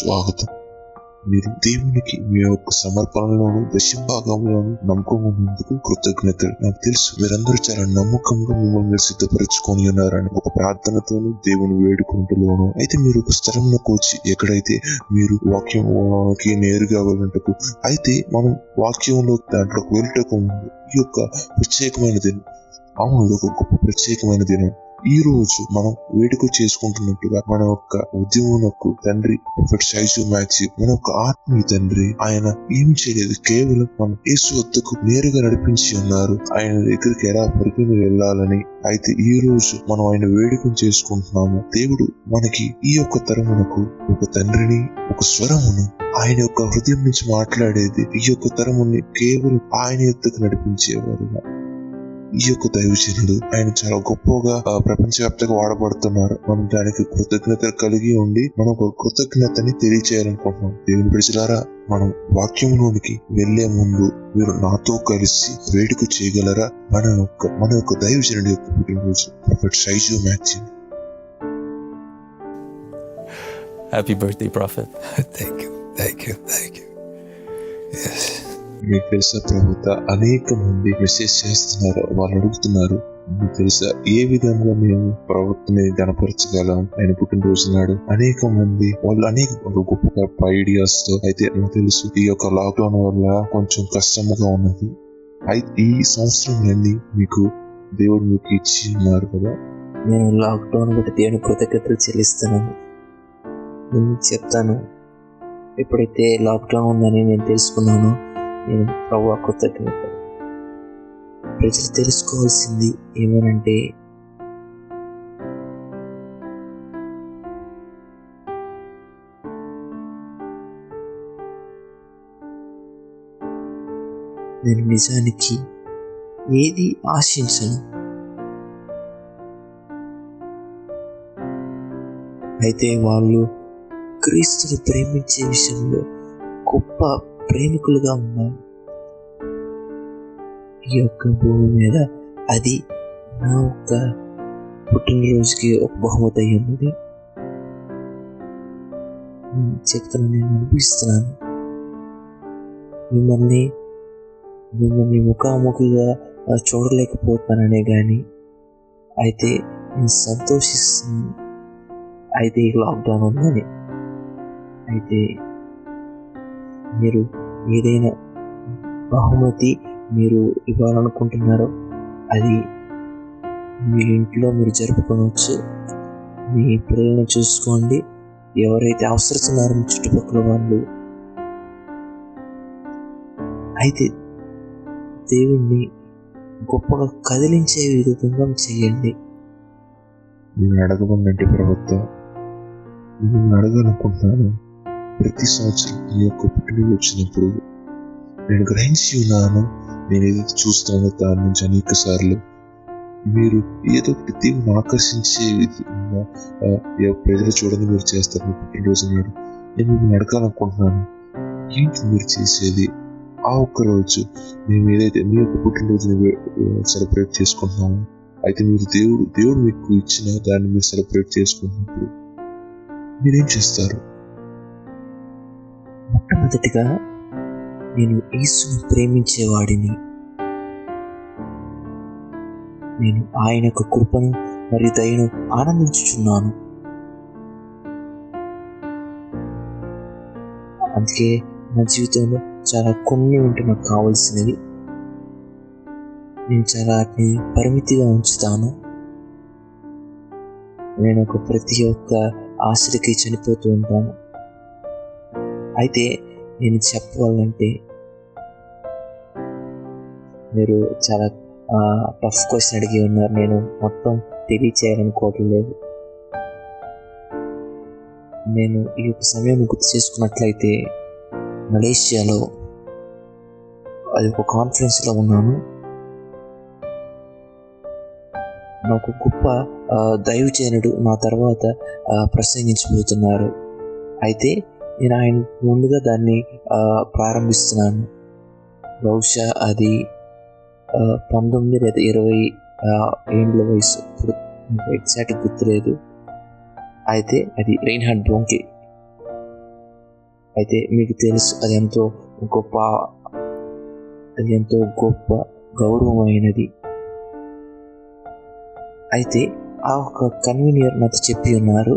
స్వాగతం. మీరు దేవునికి మీ యొక్క సమర్పణలోను దశభాగంలోను నమ్మకం ఉన్నందుకు కృతజ్ఞతలు. నాకు తెలుసు మీరందరూ చాలా నమ్మకంగా మిమ్మల్ని సిద్ధపరచుకొని ఉన్నారని ఒక ప్రార్థనతోనూ దేవుని వేడుకుంటూలోను. అయితే మీరు ఒక స్థలంలోకి వచ్చి ఎక్కడైతే మీరు వాక్యంకి నేరుగా వెళ్ళటకు, అయితే మనం వాక్యంలో దాంట్లోకి వెళ్ళటకు ముందు ఈ యొక్క ప్రత్యేకమైన దినం, అవును ఇది ఒక గొప్ప ప్రత్యేకమైన దినం. ఈ రోజు మనం వేడుక చేసుకుంటున్నట్టుగా మన యొక్క ఉద్యమకు తండ్రి ప్రొఫెట్ సైజు మ్యాథ్యూ, మన యొక్క ఆత్మీయ తండ్రి, ఆయన ఏమి చేయలేదు, కేవలం మన యేసు వద్దకు నేరుగా నడిపించి ఉన్నారు ఆయన దగ్గరికి ఎలా పరిగెని వెళ్ళాలని. అయితే ఈ రోజు మనం ఆయన వేడుకను చేసుకుంటున్నాము. దేవుడు మనకి ఈ యొక్క తరమునకు ఒక తండ్రిని, ఒక స్వరమును, ఆయన యొక్క హృదయం నుంచి మాట్లాడేది ఈ యొక్క తరముని కేవలం ఆయన యొద్దకు నడిపించేవారుగా ఈ యొక్క దైవజనుడు ఆయన చాలా గొప్పగా ప్రపంచవ్యాప్తంగా వాడబడుతున్నారు. మనం దానికి కృతజ్ఞత కలిగి ఉండి మనం ఒక కృతజ్ఞతని తెలియచేయాలనుకుంటున్నాం. దేవుని ప్రజలారా, మనం వాక్యంలోనికి వెళ్లే ముందు మీరు నాతో కలిసి వేడుక చేయగలరా? మన యొక్క దైవజనుడి యొక్క పుట్టినరోజు prophet size Matthew. Happy birthday, Prophet. Thank you. Yes. మీకు తెలుసా ప్రభుత్వ, అనేక మంది మెసేజ్ చేస్తున్నారు, వాళ్ళు అడుగుతున్నారు, మీకు తెలుసా ఏ విధంగా మేము ప్రభుత్వని గణపరచగలం ఆయన పుట్టినరోజు నాడు. అనేక మంది వాళ్ళు అనేక గొప్ప గొప్ప ఐడియాస్ తో. అయితే నాకు తెలుసు ఈ యొక్క లాక్డౌన్ వల్ల కొంచెం కష్టంగా ఉన్నది. అయితే ఈ సంవత్సరం నుండి మీకు దేవుడు మీకు ఇచ్చి ఉన్నారు కదా. నేను లాక్డౌన్ బట్టి దేవుని కృతజ్ఞతలు చెల్లిస్తున్నాను. నేను చెప్తాను, ఎప్పుడైతే లాక్డౌన్ ఉందని నేను తెలుసుకున్నానో నేను ప్రభువా కృతజ్ఞత. ప్రజలు తెలుసుకోవాల్సింది ఏమనంటే, నేను నిజానికి ఏది ఆశించను. అయితే వాళ్ళు క్రీస్తుని ప్రేమించే విషయంలో గొప్ప ప్రేమికులుగా ఉన్నారు. ఈ యొక్క భూమి మీద అది నా యొక్క పుట్టినరోజుకి ఒక బహుమతి అయి ఉన్నది. చెప్తాను, నేను అనిపిస్తున్నాను మిమ్మల్ని ముఖాముఖిగా చూడలేకపోతాననే కానీ అయితే నేను సంతోషిస్తున్నాను. అయితే ఈ లాక్డౌన్ ఉందని. అయితే మీరు ఏదైనా బహుమతి మీరు ఇవ్వాలనుకుంటున్నారో అది మీ ఇంట్లో మీరు జరుపుకోవచ్చు. మీ పిల్లల్ని చూసుకోండి. ఎవరైతే అవసరస్తున్నారో మీ చుట్టుపక్కల వాళ్ళు, అయితే దేవుణ్ణి గొప్పగా కదిలించే విధంగా చేయండి. నేను అడగమన్నట్టు ప్రభుత్వం, నేను అడగాలనుకుంటున్నాను. ప్రతి సంవత్సరం ఈ యొక్క పుట్టినరోజు వచ్చినప్పుడు నేను గ్రహించి ఉన్నాను, నేను ఏదైతే చూస్తున్నానో దాని నుంచి అనేక సార్లు మీరు ఏదో ఒకటి దేవుని ఆకర్షించే విధంగా ప్రజలు చూడండి మీరు చేస్తారు మీ పుట్టినరోజు నాడు. నేను మిమ్మల్ని అడగాలనుకుంటున్నాను, ఏంటి మీరు చేసేది? ఆ ఒక్కరోజు మేము ఏదైతే మీ యొక్క పుట్టినరోజుని సెలబ్రేట్ చేసుకుంటున్నాము, అయితే మీరు దేవుడు మీకు ఇచ్చిన దాన్ని మీరు సెలబ్రేట్ చేసుకుంటున్నప్పుడు మీరేం చేస్తారు? మొట్టమొదటిగా నేను యేసుని ప్రేమించేవాడిని. నేను ఆయన యొక్క కృపను మరియు దయను ఆనందించుచున్నాను. అందుకే నా జీవితంలో చాలా కొన్ని ఉంటే నాకు కావాల్సినవి. నేను చాలా వాటిని పరిమితిగా ఉంచుతాను. నేను ప్రతి ఒక్క ఆశలకి చనిపోతూ ఉంటాను. అయితే నేను చెప్పాలంటే, మీరు చాలా టఫ్ క్వశ్చన్ అడిగి ఉన్నారు. నేను మొత్తం తెలియచేయాలనుకోవట్లేదు. నేను ఈ యొక్క సమయం గుర్తు చేసుకున్నట్లయితే, మలేషియాలో అది ఒక కాన్ఫరెన్స్లో ఉన్నాను. నాకు గొప్ప దైవజనుడు నా తర్వాత ప్రసంగించబోతున్నారు. అయితే నేను ఆయన ముందుగా దాన్ని ప్రారంభిస్తున్నాను. బహుశా అది 19 లేదా 20 ఏండ్ల వయసు, ఇప్పుడు ఎగ్జాక్ట్ గుర్తులేదు. అయితే అది రైన్హార్డ్ బోంకే. అయితే మీకు తెలుసు అది ఎంతో గొప్ప గౌరవమైనది. అయితే ఆ ఒక కన్వీనియర్ నాతో చెప్పి ఉన్నారు,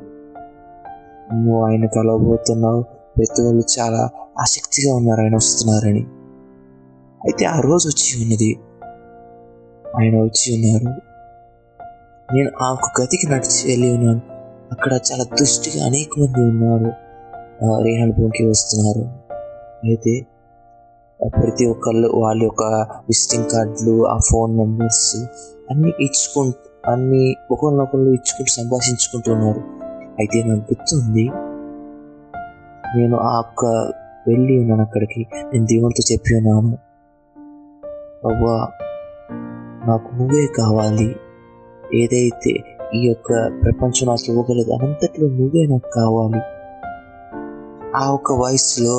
నువ్వు ఆయన కలవబోతున్నావు, ప్రతి వాళ్ళు చాలా ఆసక్తిగా ఉన్నారు ఆయన వస్తున్నారని. అయితే ఆ రోజు ఆయన వచ్చి ఉన్నారు. నేను ఆ ఒక గదికి నడిచి వెళ్ళి ఉన్నాను. అక్కడ చాలా దుష్టిగా అనేక మంది ఉన్నారు, రేణులకి వస్తున్నారు. అయితే ప్రతి ఒక్కళ్ళు వాళ్ళ యొక్క విజిటింగ్ కార్డులు, ఆ ఫోన్ నెంబర్స్ అన్నీ ఒకరినొకళ్ళు ఇచ్చుకుంటూ సంభాషించుకుంటున్నారు. అయితే నాకు గుర్తుంది, నేను వెళ్ళి ఉన్నాను అక్కడికి. నేను దేవునితో చెప్పి ఉన్నాను, ప్రభువా నాకు నువ్వే కావాలి, ఏదైతే ఈ యొక్క ప్రపంచం నాకు ఇవ్వగలదు అనంతట్లో నువ్వే నాకు కావాలి. ఆ ఒక వయసులో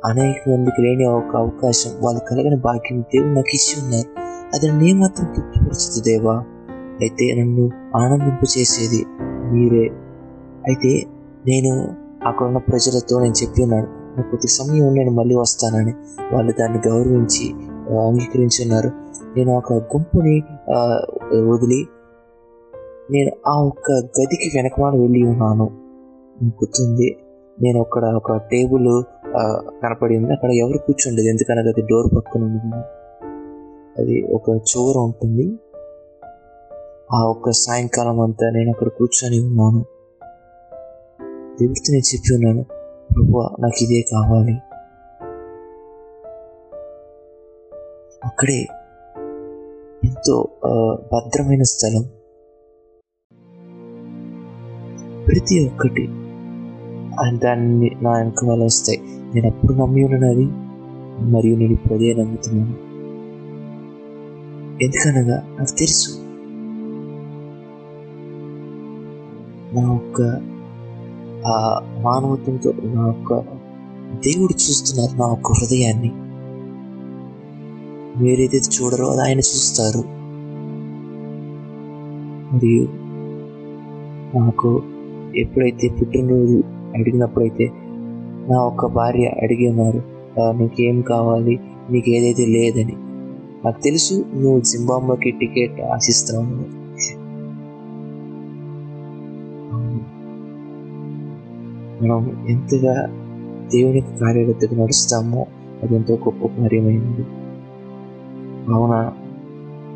అనేక మందికి లేని ఒక అవకాశం, వాళ్ళు కలిగిన భాగ్యం దేవుడు నాకు ఇచ్చి ఉన్నారు. అది నన్ను ఏమాత్రం తృప్తిపరచదు దేవా. అయితే నన్ను ఆనందింపచేసేది మీరే. అయితే నేను అక్కడ ఉన్న ప్రజలతో నేను చెప్పి ఉన్నాను, నాకు కొద్ది సమయం నేను మళ్ళీ వస్తానని. వాళ్ళు దాన్ని గౌరవించి అంగీకరించి ఉన్నారు. నేను ఒక గుంపుని వదిలి నేను ఆ ఒక్క గదికి వెనకమాల వెళ్ళి ఉన్నాను. గుర్తుంది, నేను అక్కడ ఒక టేబుల్ కనపడి ఉంది, అక్కడ ఎవరు కూర్చోండేది, ఎందుకనగా అది డోర్ పక్కన ఉంది. అది ఒక చోర ఉంటుంది. ఆ ఒక్క సాయంకాలం అంతా నేను అక్కడ కూర్చొని ఉన్నాను. దేవుడితో నేను చెప్పి ఉన్నాను, ప్రభువా నాకు ఇదే కావాలి. అక్కడే ఎంతో భద్రమైన స్థలం, ప్రతి ఒక్కటి దాన్ని నా వెనక వాళ్ళు వస్తాయి. నేను అప్పుడు నమ్మి ఉన్నది మరియు నేను ఇప్పుడు అదే నమ్ముతున్నాను. ఎందుకనగా నాకు తెలుసు, నా యొక్క మానవత్వంతో నా యొక్క దేవుడు చూస్తున్నారు నా యొక్క హృదయాన్ని. మీరేదైతే చూడరో అది ఆయన చూస్తారు. మరియు నాకు ఎప్పుడైతే పుట్టినరోజు అడిగినప్పుడైతే నా ఒక భార్య అడిగి ఉన్నారు, నీకేం కావాలి, నీకు ఏదైతే లేదని. నాకు తెలుసు నువ్వు జింబాబ్వేకి టికెట్ ఆశిస్తావు. మనం ఎంతగా దేవునికి కార్యాలయతకు నడుస్తామో అది ఎంతో గొప్ప కార్యమైనది. అవునా,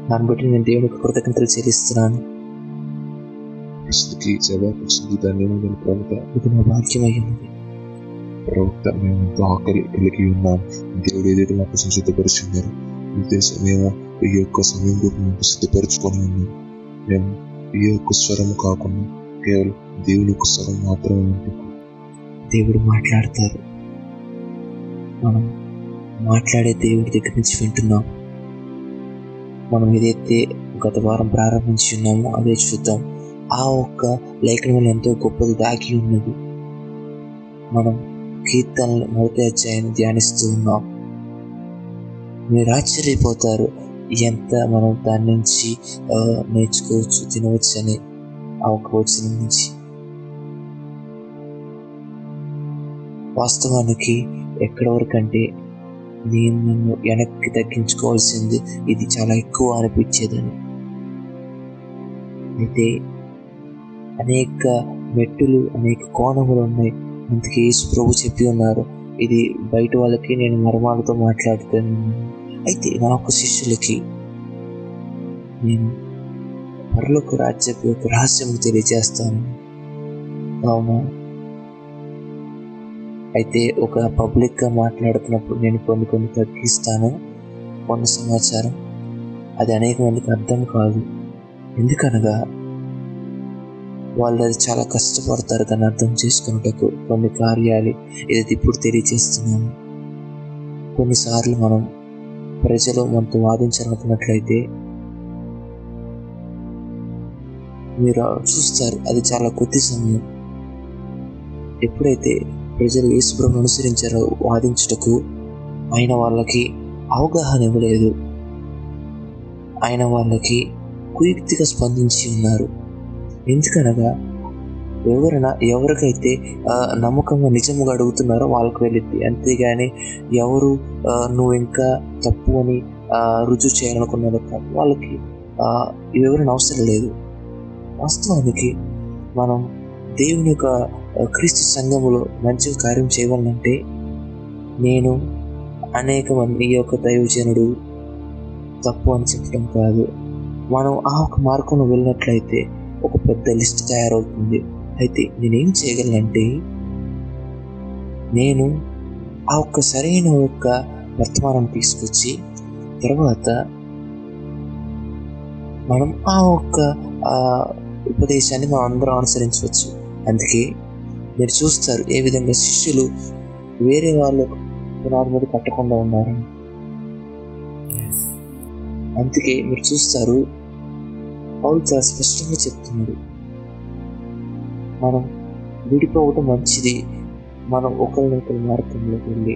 దాన్ని బట్టి నేను దేవునికి కృతజ్ఞతలు చెల్లిస్తున్నాను. ధన్యవాదాలు ప్రవక్త. ఇది నా భాగ్యమైనది ప్రవక్త, మేము ఎంతో ఆకలి కలిగి ఉన్నాం. దేవుడు ఏదైతే మాకు సిద్ధపరిచున్నారు, మేము ఈ యొక్క సమయం కూడా మాకు సిద్ధపరచుకొని ఉన్నాం. మేము ఈ యొక్క స్వరం కాకుండా కేవలం దేవుని యొక్క స్వరం మాత్రమే ఉంటుంది. దేవుడు మాట్లాడతారు, మనం మాట్లాడే దేవుడి దగ్గర నుంచి వింటున్నాం. మనం ఏదైతే గత వారం ప్రారంభించి ఉన్నామో అదే చూద్దాం. ఆ ఒక్క లేఖనంలో ఎంతో గొప్పది దాగి ఉన్నది. మనం కీర్తనలు 1వ అధ్యాయాన్ని ధ్యానిస్తూ ఉన్నాం. మీరు ఆశ్చర్యపోతారు ఎంత మనం దాని నుంచి నేర్చుకోవచ్చు, తినవచ్చు అని ఆ ఒక్క వచనం నుంచి. వాస్తవానికి ఎక్కడి వరకంటే నేను నన్ను వెనక్కి తగ్గించుకోవాల్సింది ఇది చాలా ఎక్కువ అనిపించేదని. అయితే అనేక మెట్టులు, అనేక కోణములు ఉన్నాయి. అందుకే యేసు ప్రభు చెప్పి ఉన్నారు, ఇది బయట వాళ్ళకి నేను మర్మాలతో మాట్లాడుతాను. అయితే నా యొక్క శిష్యులకి నేను పరలోక రాజ్యపు యొక్క రహస్యం తెలియజేస్తాను. అవునా, అయితే ఒక పబ్లిక్గా మాట్లాడుతున్నప్పుడు నేను కొన్ని తగ్గిస్తాను, కొన్ని సమాచారం అది అనేక మందికి అర్థం కాదు. ఎందుకనగా వాళ్ళు అది చాలా కష్టపడతారు దాన్ని అర్థం చేసుకున్నటకు. కొన్ని కార్యాలు ఏదైతే ఇప్పుడు తెలియజేస్తున్నాము, కొన్నిసార్లు మనం ప్రజలు మనతో వాదించాలనుకున్నట్లయితే మీరు చూస్తారు అది చాలా కొద్ది సమయం. ఎప్పుడైతే ప్రజలు యేసు ప్రభువును అనుసరించారో వాదించుటకు ఆయన వాళ్ళకి అవగాహన ఇవ్వలేదు, ఆయన వాళ్ళకి కుయుక్తిగా స్పందించి ఉన్నారు. ఎందుకనగా ఎవరికైతే నమ్మకంగా నిజముగా అడుగుతున్నారో వాళ్ళకి వెళ్ళిద్ది. అంతేగాని ఎవరు నువ్వు ఇంకా తప్పు అని రుజువు చేయాలనుకున్నారో కాదు, వాళ్ళకి ఈ వివరణ అవసరం లేదు. వాస్తవానికి మనం దేవుని యొక్క క్రీస్తు సంఘములో మంచి కార్యం చేయవాలంటే నేను అనేక మంది ఈ యొక్క దైవజనుడు తప్పు అని చెప్పడం కాదు. మనం ఆ ఒక మార్గంలో వెళ్ళినట్లయితే ఒక పెద్ద లిస్ట్ తయారవుతుంది. అయితే నేనేం చేయగలనంటే నేను ఆ ఒక్క సరైన ఒక వర్తమానం తీసుకొచ్చి తర్వాత మనం ఆ ఒక్క ఉపదేశాన్ని మనం అందరం అనుసరించవచ్చు. అందుకే మీరు చూస్తారు ఏ విధంగా శిష్యులు వేరే వాళ్ళు పునాది మీద కట్టకుండా ఉన్నారని. అందుకే మీరు చూస్తారు పౌలు చాలా స్పష్టంగా చెప్తున్నాడు, మనం విడిపోవటం మంచిది. మనం ఒకరినొకరి మార్గంలోకి వెళ్ళి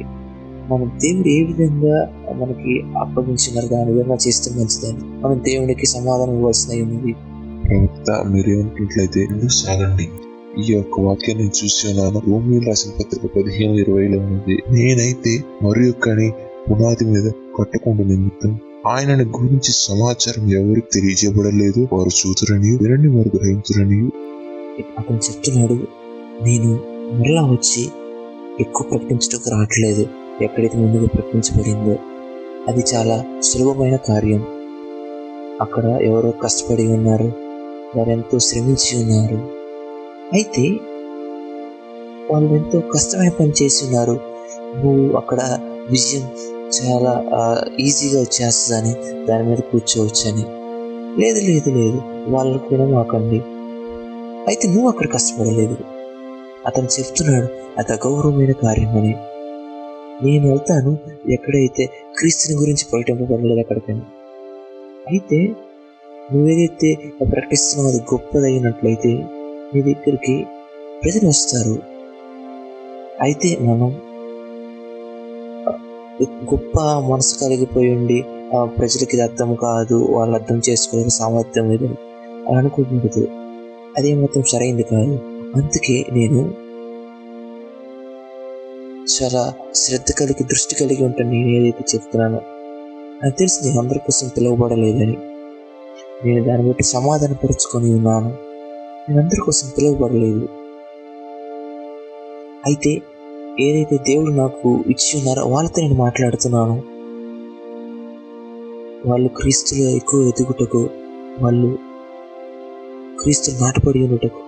మనం దేవుడు ఏ విధంగా మనకి అప్పగించినారు దాని విధంగా చేస్తే మంచిదని మనం దేవునికి సమాధానం ఇవ్వాల్సిన ఉన్నది. ప్రవక్త మీరేమంటున్నట్లయితే సాగండి. ఈ యొక్క వాక్యాన్ని చూసి ఉన్నాను. రోమీయులకు రాసిన పత్రిక 15:20 ఉన్నది, నేనైతే మరి ఒక్కని పునాది మీద కట్టకుండా నిమిత్తం ఆయనని గురించి సమాచారం ఎవరికి తెలియజేయబడలేదు. వారు చూతురని వినని వారు గ్రహించురని. అతను చెప్తున్నాడు, నేను మరలా వచ్చి ఎక్కువ ప్రకటించడానికి రావట్లేదు. ఎక్కడైతే ముందుగా ప్రకటించబడిందో అది చాలా సులభమైన కార్యం. అక్కడ ఎవరో కష్టపడి ఉన్నారు, వారు ఎంతో శ్రమించి ఉన్నారు. అయితే వాళ్ళు ఎంతో కష్టమైన పని చేసి ఉన్నారు. నువ్వు అక్కడ విజయం చాలా ఈజీగా వచ్చేస్తుందని దాని మీద కూర్చోవచ్చని. లేదు లేదు లేదు, వాళ్ళకు వినమాకండి. అయితే నువ్వు అక్కడ కష్టపడలేదు. అతను చెప్తున్నాడు అది అగౌరవమైన కార్యం అని. నేను వెళ్తాను ఎక్కడైతే క్రీస్తుని గురించి ప్రకటింపబడలేదు అక్కడికని. అయితే నువ్వేదైతే ప్రకటిస్తున్నావు అది గొప్పదైనట్లయితే నీ దగ్గరికి ప్రజలు వస్తారు. అయితే మనం గొప్ప మనసు కలిగిపోయి ఉండి ప్రజలకి ఇది అర్థం కాదు, వాళ్ళు అర్థం చేసుకోవడానికి సామర్థ్యం లేదు అని అనుకోకూడదు. అదే మాత్రం సరైంది కాదు. అందుకే నేను చాలా శ్రద్ధ కలిగి దృష్టి కలిగి ఉంటాను. నేను ఏదైతే చెప్తున్నానో నాకు తెలిసి నేను అందరి కోసం పిలువబడలేదని, నేను దాన్ని బట్టి సమాధానపరుచుకొని ఉన్నాను. నేను అందరి కోసం పిలువబడలేదు. అయితే ఏదైతే దేవుడు నాకు ఇచ్చి ఉన్నారో వాళ్ళతో నేను మాట్లాడుతున్నాను. వాళ్ళు క్రీస్తులో ఎక్కువ ఎదుగుటకు, వాళ్ళు క్రీస్తు నాటపడి ఉండటకు.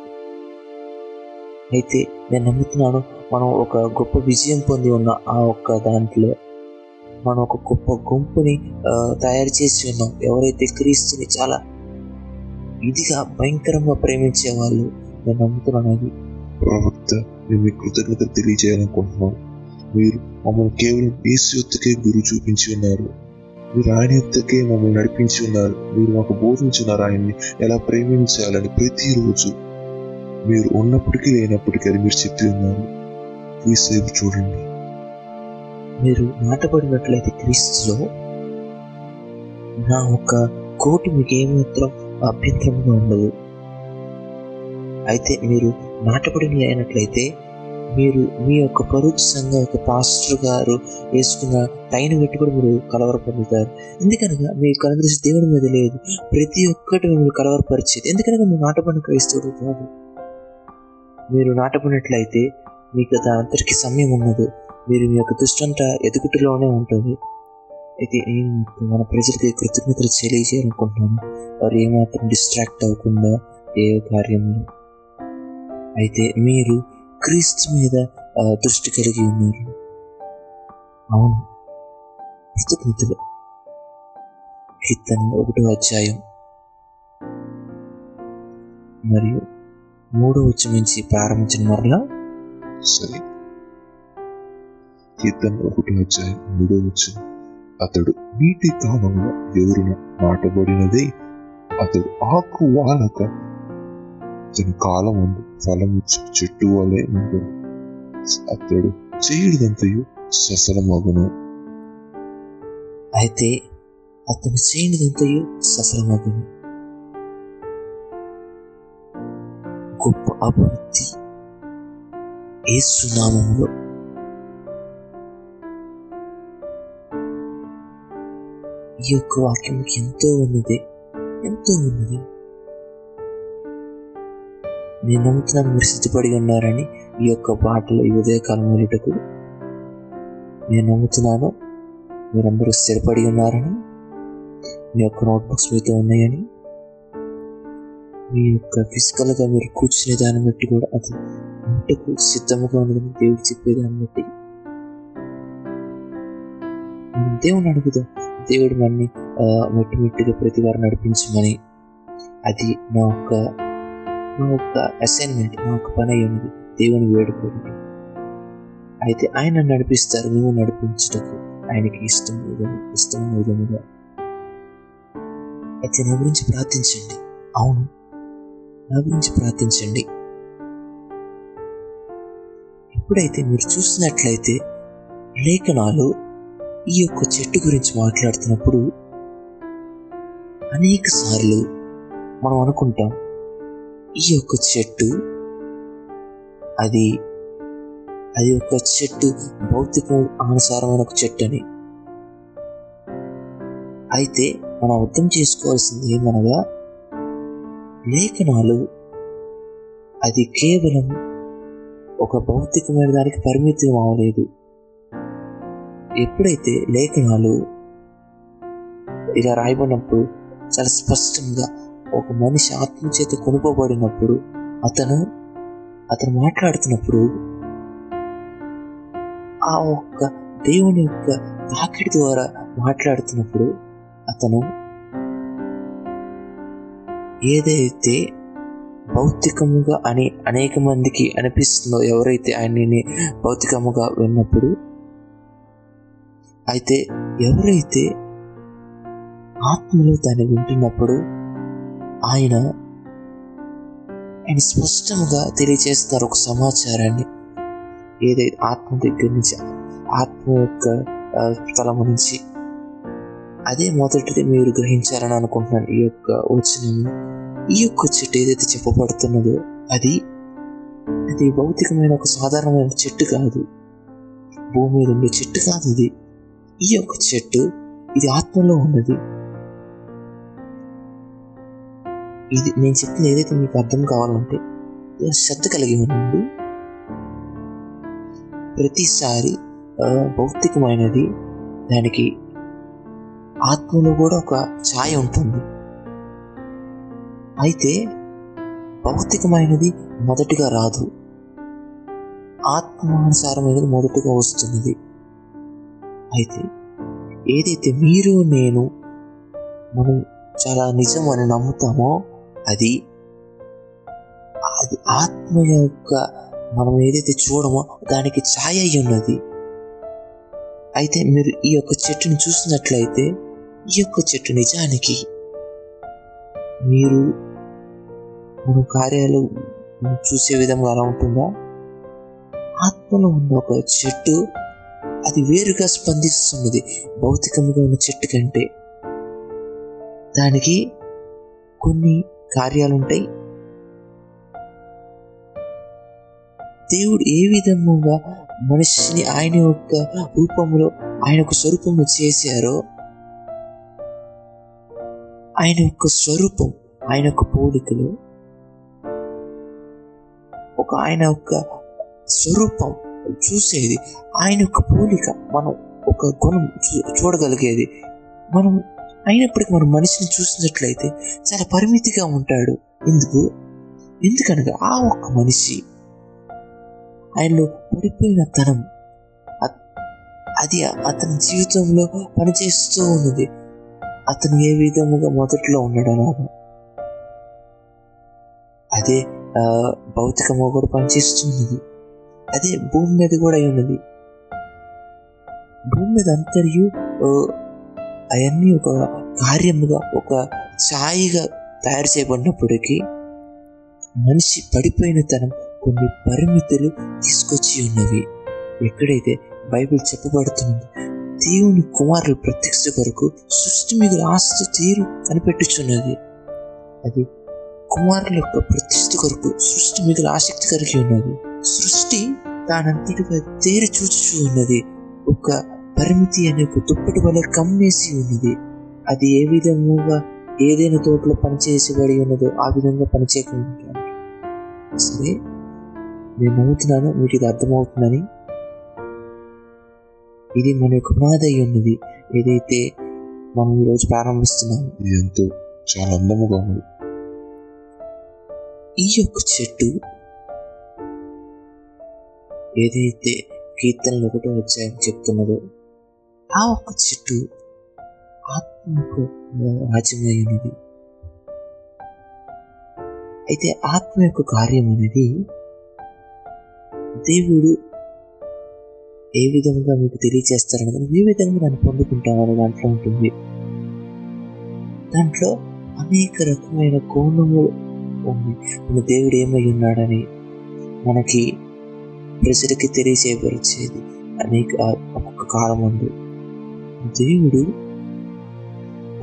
అయితే నేను నమ్ముతున్నాను మనం ఒక గొప్ప విజయం పొంది ఉన్న ఆ ఒక్క దాంట్లో మనం ఒక గొప్ప గుంపుని తయారు చేసి ఉన్నాం. ఎవరైతే క్రీస్తుని చాలా ఇదిగా భయంకరంగా ప్రేమించే వాళ్ళు. నేను నమ్ముతున్నాను అది. ప్రవక్త, నేను మీకు కృతజ్ఞత తెలియజేయాలనుకుంటున్నాను. మీరు మమ్మల్ని కేవలం యేసు యొద్దకే గురి చూపించి ఉన్నారు. మీరు ఆయన యొద్దకే మమ్మల్ని నడిపించి ఉన్నారు. మీరు మాకు బోధించున్నారు ఆయన్ని ఎలా ప్రేమించాలని. ప్రతిరోజు మీరు ఉన్నప్పటికీ లేనప్పటికీ అది మీరు చెప్పి ఉన్నారు. క్రీస్తు చూడండి. మీరు నాటబడినట్లయితే క్రీస్తులో నా ఒక కోటి మీకు ఏమాత్రం అభ్యంతరంగా ఉండదు. అయితే మీరు నాటబడిన అయినట్లయితే మీరు మీ యొక్క పరుగు సంఘం ఒక పాస్టర్ గారు వేసుకున్న టైన్ పెట్టి కూడా మీరు కలవర పొందుతారు. ఎందుకనగా మీ కనుదృష్టి దేవుని మీద లేదు. ప్రతి ఒక్కటి మిమ్మల్ని కలవరపరిచేది. ఎందుకనగా మీరు నాటబడిన క్రైస్తవుడు కాదు. మీరు నాటబడినట్లయితే మీకు దానంతటికీ సమయం ఉన్నది. మీరు మీ యొక్క దృష్టి అంతా ఎదుగుటలోనే ఉంటుంది. అయితే నేను మన ప్రజలకి కృతజ్ఞతలు తెలియజేయాలనుకుంటున్నాను. వారు ఏమాత్రం డిస్ట్రాక్ట్ అవ్వకుండా ఏ కార్యంలో. అయితే మీరు క్రీస్తు మీద దృష్టి కలిగి ఉన్నారు. అవును, కృతజ్ఞతలు. కీర్తనలు 1వ అధ్యాయం మరియు 3వ వచనం నుంచి ప్రారంభించిన మరలా. సరే, కీర్తన 1వ అధ్యాయం 3వ వచనం. అతడు నీటి కాలంలో ఎవరును నాటబడినదే, అతడు ఆకు వాలక తన కాలం ముందు ఫలం చెట్టు వలె ఉంటాడు. అతడు చేయడంతయు సఫలమగును. అయితే అతను చేయనిదంతయు సఫలమగును. గొప్ప అభివృద్ధి యేసు నామములో. ఈ యొక్క వాక్యంకి ఎంతో ఉన్నది. నేను నమ్ముతున్నాను మీరు సిద్ధపడి ఉన్నారని ఈ యొక్క పాటలు ఈ ఉదయకాలం వెళ్ళటకు. నేను నమ్ముతున్నాను మీరందరూ స్థిరపడి ఉన్నారని, మీ యొక్క నోట్బుక్స్ మీతో ఉన్నాయని, మీ యొక్క ఫిజికల్గా మీరు కూర్చునే దాన్ని బట్టి కూడా అది ఇంటకు సిద్ధముగా ఉన్నదని దేవుడు చెప్పేదాన్ని బట్టి దేవుని అడుగుదాం. దేవుడు నన్ను మెట్టుగా ప్రతి వారు నడిపించమని. అది నా ఒక్క అసైన్మెంట్, నా ఒక్క పని అయి ఉన్నది. దేవుని వేడుకోవడం. అయితే ఆయన నడిపిస్తారు, మేము నడిపించటకు ఆయనకి ఇష్టమైన విధముగా. అయితే నా గురించి ప్రార్థించండి. అవును, నా గురించి ప్రార్థించండి. ఎప్పుడైతే మీరు చూసినట్లయితే లేఖనాలు ఈ యొక్క చెట్టు గురించి మాట్లాడుతున్నప్పుడు అనేక సార్లు మనం అనుకుంటాం ఈ యొక్క చెట్టు అది ఒక చెట్టు, భౌతిక అనుసారమైన ఒక చెట్టు అని. అయితే మనం అర్థం చేసుకోవాల్సింది ఏమనగా లేఖనాలు అది కేవలం ఒక భౌతికమైన దానికి పరిమితం అవ్వలేదు. ఎప్పుడైతే లేఖనాలు ఇలా రాయబడినప్పుడు చాలా స్పష్టంగా ఒక మనిషి ఆత్మ చేత కొనుకోబడినప్పుడు అతను మాట్లాడుతున్నప్పుడు ఆ ఒక్క దేవుని యొక్క తాకిడి ద్వారా మాట్లాడుతున్నప్పుడు అతను ఏదైతే భౌతికముగా అని అనేక మందికి అనిపిస్తుందో, ఎవరైతే ఆయన్ని భౌతికముగా విన్నప్పుడు, అయితే ఎవరైతే ఆత్మలో దాన్ని వింటున్నప్పుడు ఆయన స్పష్టంగా తెలియజేస్తున్నారు ఒక సమాచారాన్ని. ఏదైతే ఆత్మ దగ్గర నుంచి, ఆత్మ యొక్క స్థలము నుంచి. అదే మొదటిది మీరు గ్రహించాలని అనుకుంటున్నాను. ఈ యొక్క వచనము, ఈ యొక్క చెట్టు ఏదైతే చెప్పబడుతున్నదో అది భౌతికమైన ఒక సాధారణమైన చెట్టు కాదు, భూమి మీద ఉండే చెట్టు కాదు. ఈ యొక్క చెట్టు ఇది ఆత్మలో ఉన్నది. ఇది నేను చెప్పింది ఏదైతే మీకు అర్థం కావాలంటే శ్రద్ధ కలిగి ఉండండి. ప్రతిసారి భౌతికమైనది దానికి ఆత్మలో కూడా ఒక ఛాయ ఉంటుంది. అయితే భౌతికమైనది మొదటిగా రాదు, ఆత్మానుసారమైనది మొదటిగా వస్తున్నది. అయితే ఏదైతే మీరు నేను మనం చాలా నిజం అని నమ్ముతామో అది ఆత్మ యొక్క మనం ఏదైతే చూడమో దానికి ఛాయ అయి ఉన్నది. అయితే మీరు ఈ యొక్క చెట్టును చూసినట్లయితే ఈ యొక్క చెట్టు నిజానికి మన కార్యాలు చూసే విధంగా అలా ఉంటుందా? ఆత్మలో ఉన్న ఒక చెట్టు అది వేరుగా స్పందిస్తున్నది భౌతికంగా ఉన్న చెట్టు కంటే. దానికి కొన్ని కార్యాలు ఉంటాయి. దేవుడు ఏ విధముగా మనిషిని ఆయన యొక్క రూపంలో, ఆయన యొక్క స్వరూపంలో చేశారో, ఆయన యొక్క స్వరూపం, ఆయన యొక్క పోలికలు, ఆయన యొక్క స్వరూపం చూసేది, ఆయన యొక్క పోలిక, మనం ఒక గుణం చూడగలిగేది. మనం అయినప్పటికీ మనం మనిషిని చూసినట్లయితే చాలా పరిమితిగా ఉంటాడు. ఎందుకనగా ఆ ఒక్క మనిషి ఆయనలో పడిపోయిన తనం అది అతని జీవితంలో పనిచేస్తూ ఉన్నది. అతను ఏ విధముగా మొదట్లో ఉన్నాడు అలాగా అదే భౌతికంగా కూడా పనిచేస్తున్నది. అదే భూమి మీద కూడా అయి ఉన్నది. భూమి మీద అంతరియు అవన్నీ ఒక కార్యముగా, ఒక ఛాయగా తయారు చేయబడినప్పటికీ మనిషి పడిపోయిన తనం కొన్ని పరిమితులు తీసుకొచ్చి ఉన్నవి. ఎక్కడైతే బైబిల్ చెప్పబడుతున్నది దేవుని కుమారుల ప్రత్యక్ష కొరకు సృష్టి మీద ఆస్తి తీరు కనిపెట్టుచున్నది. అది కుమారుల యొక్క ప్రతిష్ఠ కొరకు సృష్టి మిగులు ఆసక్తి కలిగి ఉన్నది. సృష్టి దానంతటిగా తేరి చూచుచూ ఉన్నది. ఒక పరిమితి అనే ఒక దుప్పటి వలె కమ్మేసి ఉన్నది. అది ఏ విధముగా ఏదైనా తోటలో పనిచేసబడి ఉన్నదో ఆ విధంగా పనిచేయకుండా. సరే, నేను నమ్ముతున్నాను మీకు ఇది అర్థమవుతుందని. ఇది మన యొక్క పునాది అయి ఉన్నది, ఏదైతే మనం ఈరోజు ప్రారంభిస్తున్నాము. ఇది ఎంతో చాలా అందముగా ఉంది. ఈ యొక్క చెట్టు ఏదైతే కీర్తనలు 1వ అధ్యాయం చెప్తున్నదో ఆ ఒక్క చెట్టు ఆత్మకు రాజ్యమై ఉన్నది. అయితే ఆత్మ యొక్క కార్యం అనేది దేవుడు ఏ విధంగా మీకు తెలియజేస్తారనేది నువ్వు ఏ విధంగా దాన్ని పొందుకుంటామనే దాంట్లో ఉంటుంది. దాంట్లో అనేక రకమైన కోణములు ఉంది. మన దేవుడు ఏమై ఉన్నాడని మనకి ప్రజలకి తెలియజేయపరిచేది అనేక ఒక్కొక్క కాలం ఉంది. దేవుడు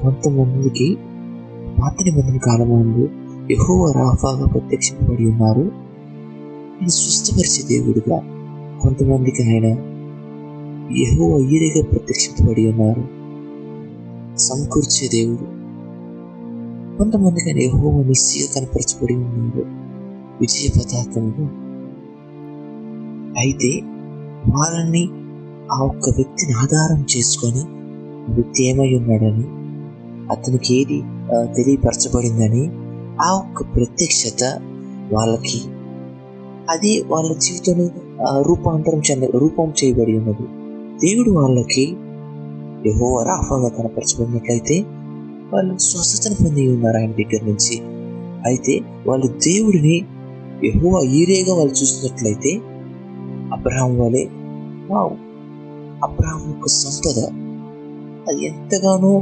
కొంతమందికి పాత నిబంధన కాలం ముందు యెహోవా రాఫాగా ప్రత్యక్షపడి ఉన్నారు. ఆయన స్వస్థపరిచే దేవుడుగా. కొంతమందికి ఆయన యెహోవా ఈరేగా ప్రత్యక్షపడి ఉన్నారు, సమకూర్చే దేవుడు. కొంతమందికి ఆయన యెహోవా నిస్సిగా కనపరచబడి ఉన్నారు, విజయ పతాకంగా. అయితే వాళ్ళని ఆ ఒక్క వ్యక్తిని ఆధారం చేసుకొని వ్యక్తి ఏమై ఉన్నాడని, అతనికి ఏది తెలియపరచబడిందని ఆ ఒక్క ప్రత్యక్షత వాళ్ళకి అది వాళ్ళ జీవితంలో రూపం చేయబడి ఉన్నది. దేవుడు వాళ్ళకి యెహోవా రాఫాగా కనపరచబడినట్లయితే వాళ్ళు స్వస్థతను పొంది ఉన్నారు ఆయన దగ్గర నుంచి. అయితే వాళ్ళు దేవుడిని యెహోవా ఈరేగా వాళ్ళు చూసినట్లయితే అబ్రహాం వలె అబ్రహాం యొక్క సంపద అది ఎంతగానో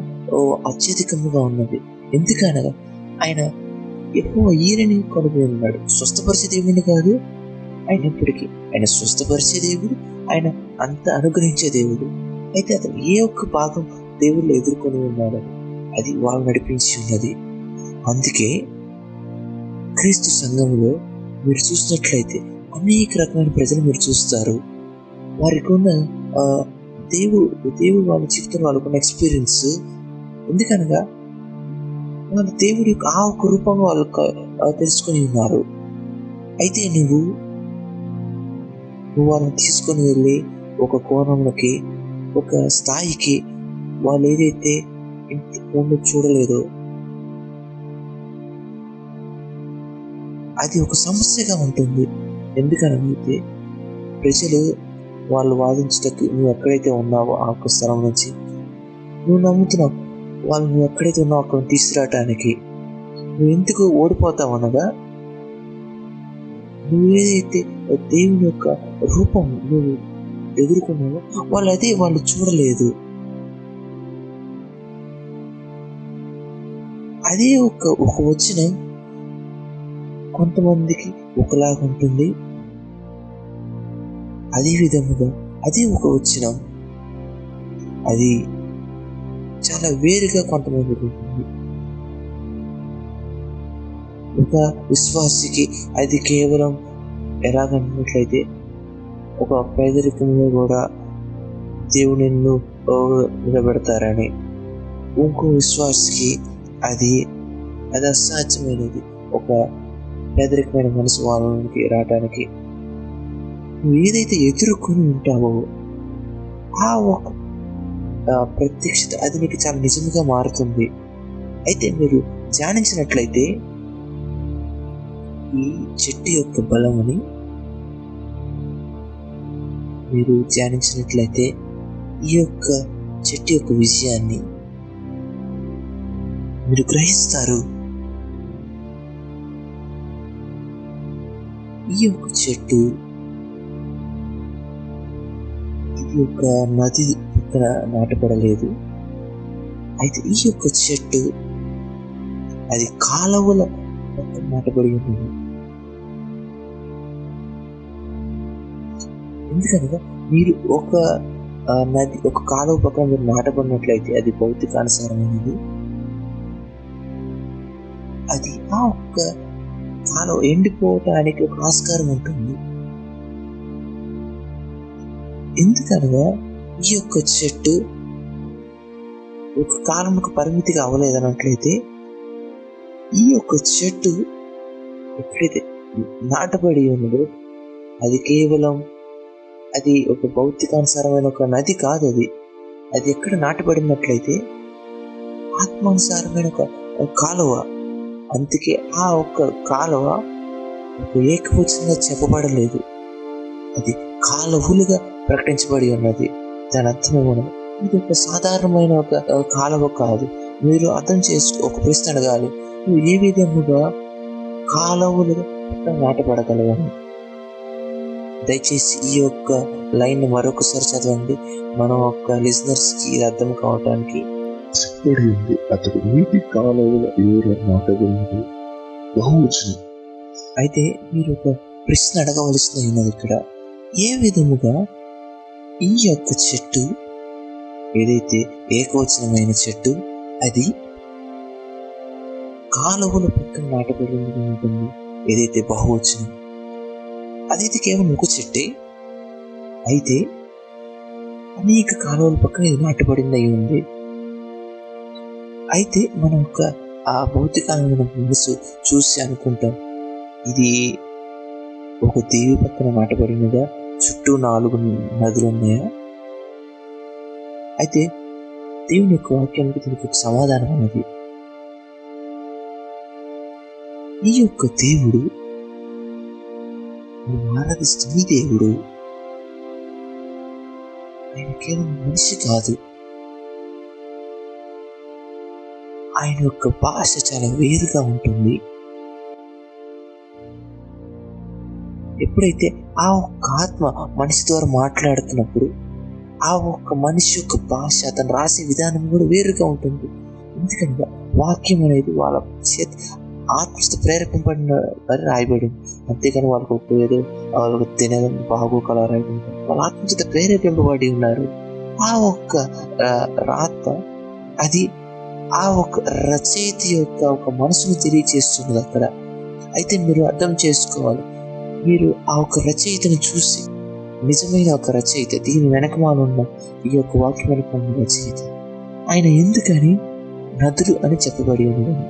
అత్యధికంగా ఉన్నది. ఎందుకనగా ఆయన యెహోవా ఈరేని కొనుగోలు ఉన్నాడు. స్వస్థపరిచే దేవుడిని కాదు అయినప్పటికీ ఆయన స్వస్థపరిచే దేవుడు, ఆయన అంత అనుగ్రహించే దేవుడు. అయితే అతను ఏ ఒక్క భాగం దేవుళ్ళు ఎదుర్కొని ఉన్నాడని అది వాళ్ళు నడిపించి ఉన్నది. అందుకే క్రీస్తు సంఘంలో మీరు చూసినట్లయితే అనేక రకమైన ప్రజలు మీరు చూస్తారు. వారికి ఉన్న దేవుడు వాళ్ళ జీవితంలో వాళ్ళకున్న ఎక్స్పీరియన్స్. ఎందుకనగా వాళ్ళ దేవుడి యొక్క ఆ ఒక్క రూపంగా వాళ్ళు తెలుసుకొని ఉన్నారు. అయితే నువ్వు వాళ్ళని తీసుకొని వెళ్ళి ఒక కోణంలోకి, ఒక స్థాయికి వాళ్ళు ఏదైతే ఇంటి చూడలేదో అది ఒక సమస్యగా ఉంటుంది. ఎందుకనైతే ప్రజలు వాళ్ళు వాదించటకు నువ్వు ఎక్కడైతే ఉన్నావో ఆ ఒక్క స్థలం నుంచి నువ్వు నమ్ముతున్నావు, వాళ్ళు నువ్వు ఎక్కడైతే ఉన్నావు అక్కడ తీసుకురావటానికి నువ్వు ఎందుకు ఓడిపోతావు అనగా, నువ్వు ఏదైతే దేవుని యొక్క రూపం నువ్వు ఎదుర్కొన్నావో వాళ్ళు చూడలేదు. అదే ఒక వచనం కొంతమందికి ఒకలాగా ఉంటుంది, అదే విధముగా అదే ఒక వచనం అది చాలా వేరుగా కొంతమందికి ఉంటుంది. ఒక విశ్వాసికి అది కేవలం ఎలాగన్నట్లయితే ఒక పేదరికంలో కూడా దేవుని నిలబెడతారని, ఇంకో విశ్వాసికి అది అసాధ్యమైనది. ఒక పేదరికమైన మనసు వాళ్ళకి రావడానికి నువ్వు ఏదైతే ఎదుర్కొని ఉంటావో ఆ ఒక ప్రత్యక్షత అది నీకు చాలా నిజంగా మారుతుంది. అయితే మీరు ధ్యానించినట్లయితే ఈ చెట్టు యొక్క బలమని మీరు ధ్యానించినట్లయితే ఈ యొక్క చెట్టు యొక్క విజయాన్ని మీరు గ్రహిస్తారు. ఈ యొక్క చెట్టు ఇది ఒక నది పక్కన నాటపడలేదు. అయితే ఈ యొక్క చెట్టు అది కాలువల పక్కన నాటబడి ఉంటుంది. ఎందుకనగా మీరు ఒక నది ఒక కాలువ పక్కన మీరు నాటబడినట్లయితే అది భౌతికానుసారమైనది. అది ఆ ఒక్క కాలం ఎండిపోవటానికి ఒక ఆస్కారం ఉంటుంది. ఎందుకనగా ఈ యొక్క చెట్టు ఒక కాలంకు పరిమితిగా అవ్వలేదన్నట్లయితే, ఈ యొక్క చెట్టు ఎప్పుడైతే నాటబడి ఉన్నదో అది కేవలం అది ఒక భౌతికానుసారమైన ఒక నది కాదు. అది ఎక్కడ నాటబడినట్లయితే ఆత్మానుసారమైన ఒక కాలువ. అందుకే ఆ ఒక్క కాలువ ఒక ఏకవచనంగా చెప్పబడలేదు, అది కాలువలుగా ప్రకటించబడి ఉన్నది. దాని అర్థం ఏమన్నది, ఇది ఒక సాధారణమైన ఒక కాలువ కాదు. మీరు అర్థం చేసుకో, ఒక ప్రశ్న అడగాలి, నువ్వు ఏ విధముగా కాలువలుగా నాటపడగలవని. దయచేసి ఈ యొక్క లైన్ మరొకసారి చదవండి, మన యొక్క లిజనర్స్ కి అర్థం కావటానికి. చెప్పబడి ఉంది, అతడు నీటి కాలువల ఎవరు నాటబడినది. బహువచనం. అయితే మీరు ఒక ప్రశ్న అడగవలసిన ఉన్నది ఇక్కడ, ఏ విధముగా ఈ యొక్క చెట్టు ఏదైతే ఏకవచనమైన చెట్టు అది కాలువల పక్కన నాటబడి ఉంటుంది, ఏదైతే బహువచనం అదైతే కేవలం ఒక చెట్టే, అయితే అనేక కాలువల పక్కన ఇది నాటబడింది అయి ఉంది. అయితే మనం ఒక ఆ భౌతికమైన మనసు చూసి అనుకుంటాం, ఇది ఒక దేవి పక్కన నాటబడినదా, చుట్టూ 4 నదులు ఉన్నాయా? అయితే దేవుని యొక్క వాక్యానికి దీనికి ఒక సమాధానం అన్నది. ఈ యొక్క దేవుడు నువ్వు ఆరాధిస్తున్న ఈ దేవుడు ఆయన కేవలం మనిషి కాదు. ఆయన యొక్క భాష చాలా వేరుగా ఉంటుంది. ఎప్పుడైతే ఆ ఒక్క ఆత్మ మనిషి ద్వారా మాట్లాడుతున్నప్పుడు ఆ ఒక్క మనిషి యొక్క భాష, అతను రాసే విధానం కూడా వేరుగా ఉంటుంది. ఎందుకంటే వాక్యం అనేది వాళ్ళ చేతి ఆత్మతో ప్రేరేపింపబడిన వారి రాయబడింది, అంతేకాని వాళ్ళకు ఏదో వాళ్ళకు తినడం బాగోకలా రాయడం, వాళ్ళ ఆత్మచేత ప్రేరేపింపబడి ఉన్నారు. ఆ ఒక్క రాత అది ఆ ఒక రచయిత యొక్క ఒక మనసును తెలియజేస్తున్నది అక్కడ. అయితే మీరు అర్థం చేసుకోవాలి, మీరు ఆ ఒక రచయితను చూసి, నిజమైన ఒక రచయిత, దీని వెనకమాలున్న ఈ యొక్క వాక్యం వెనకమాల రచయిత, ఆయన ఎందుకని నదులు అని చెప్పబడి ఉన్నదని.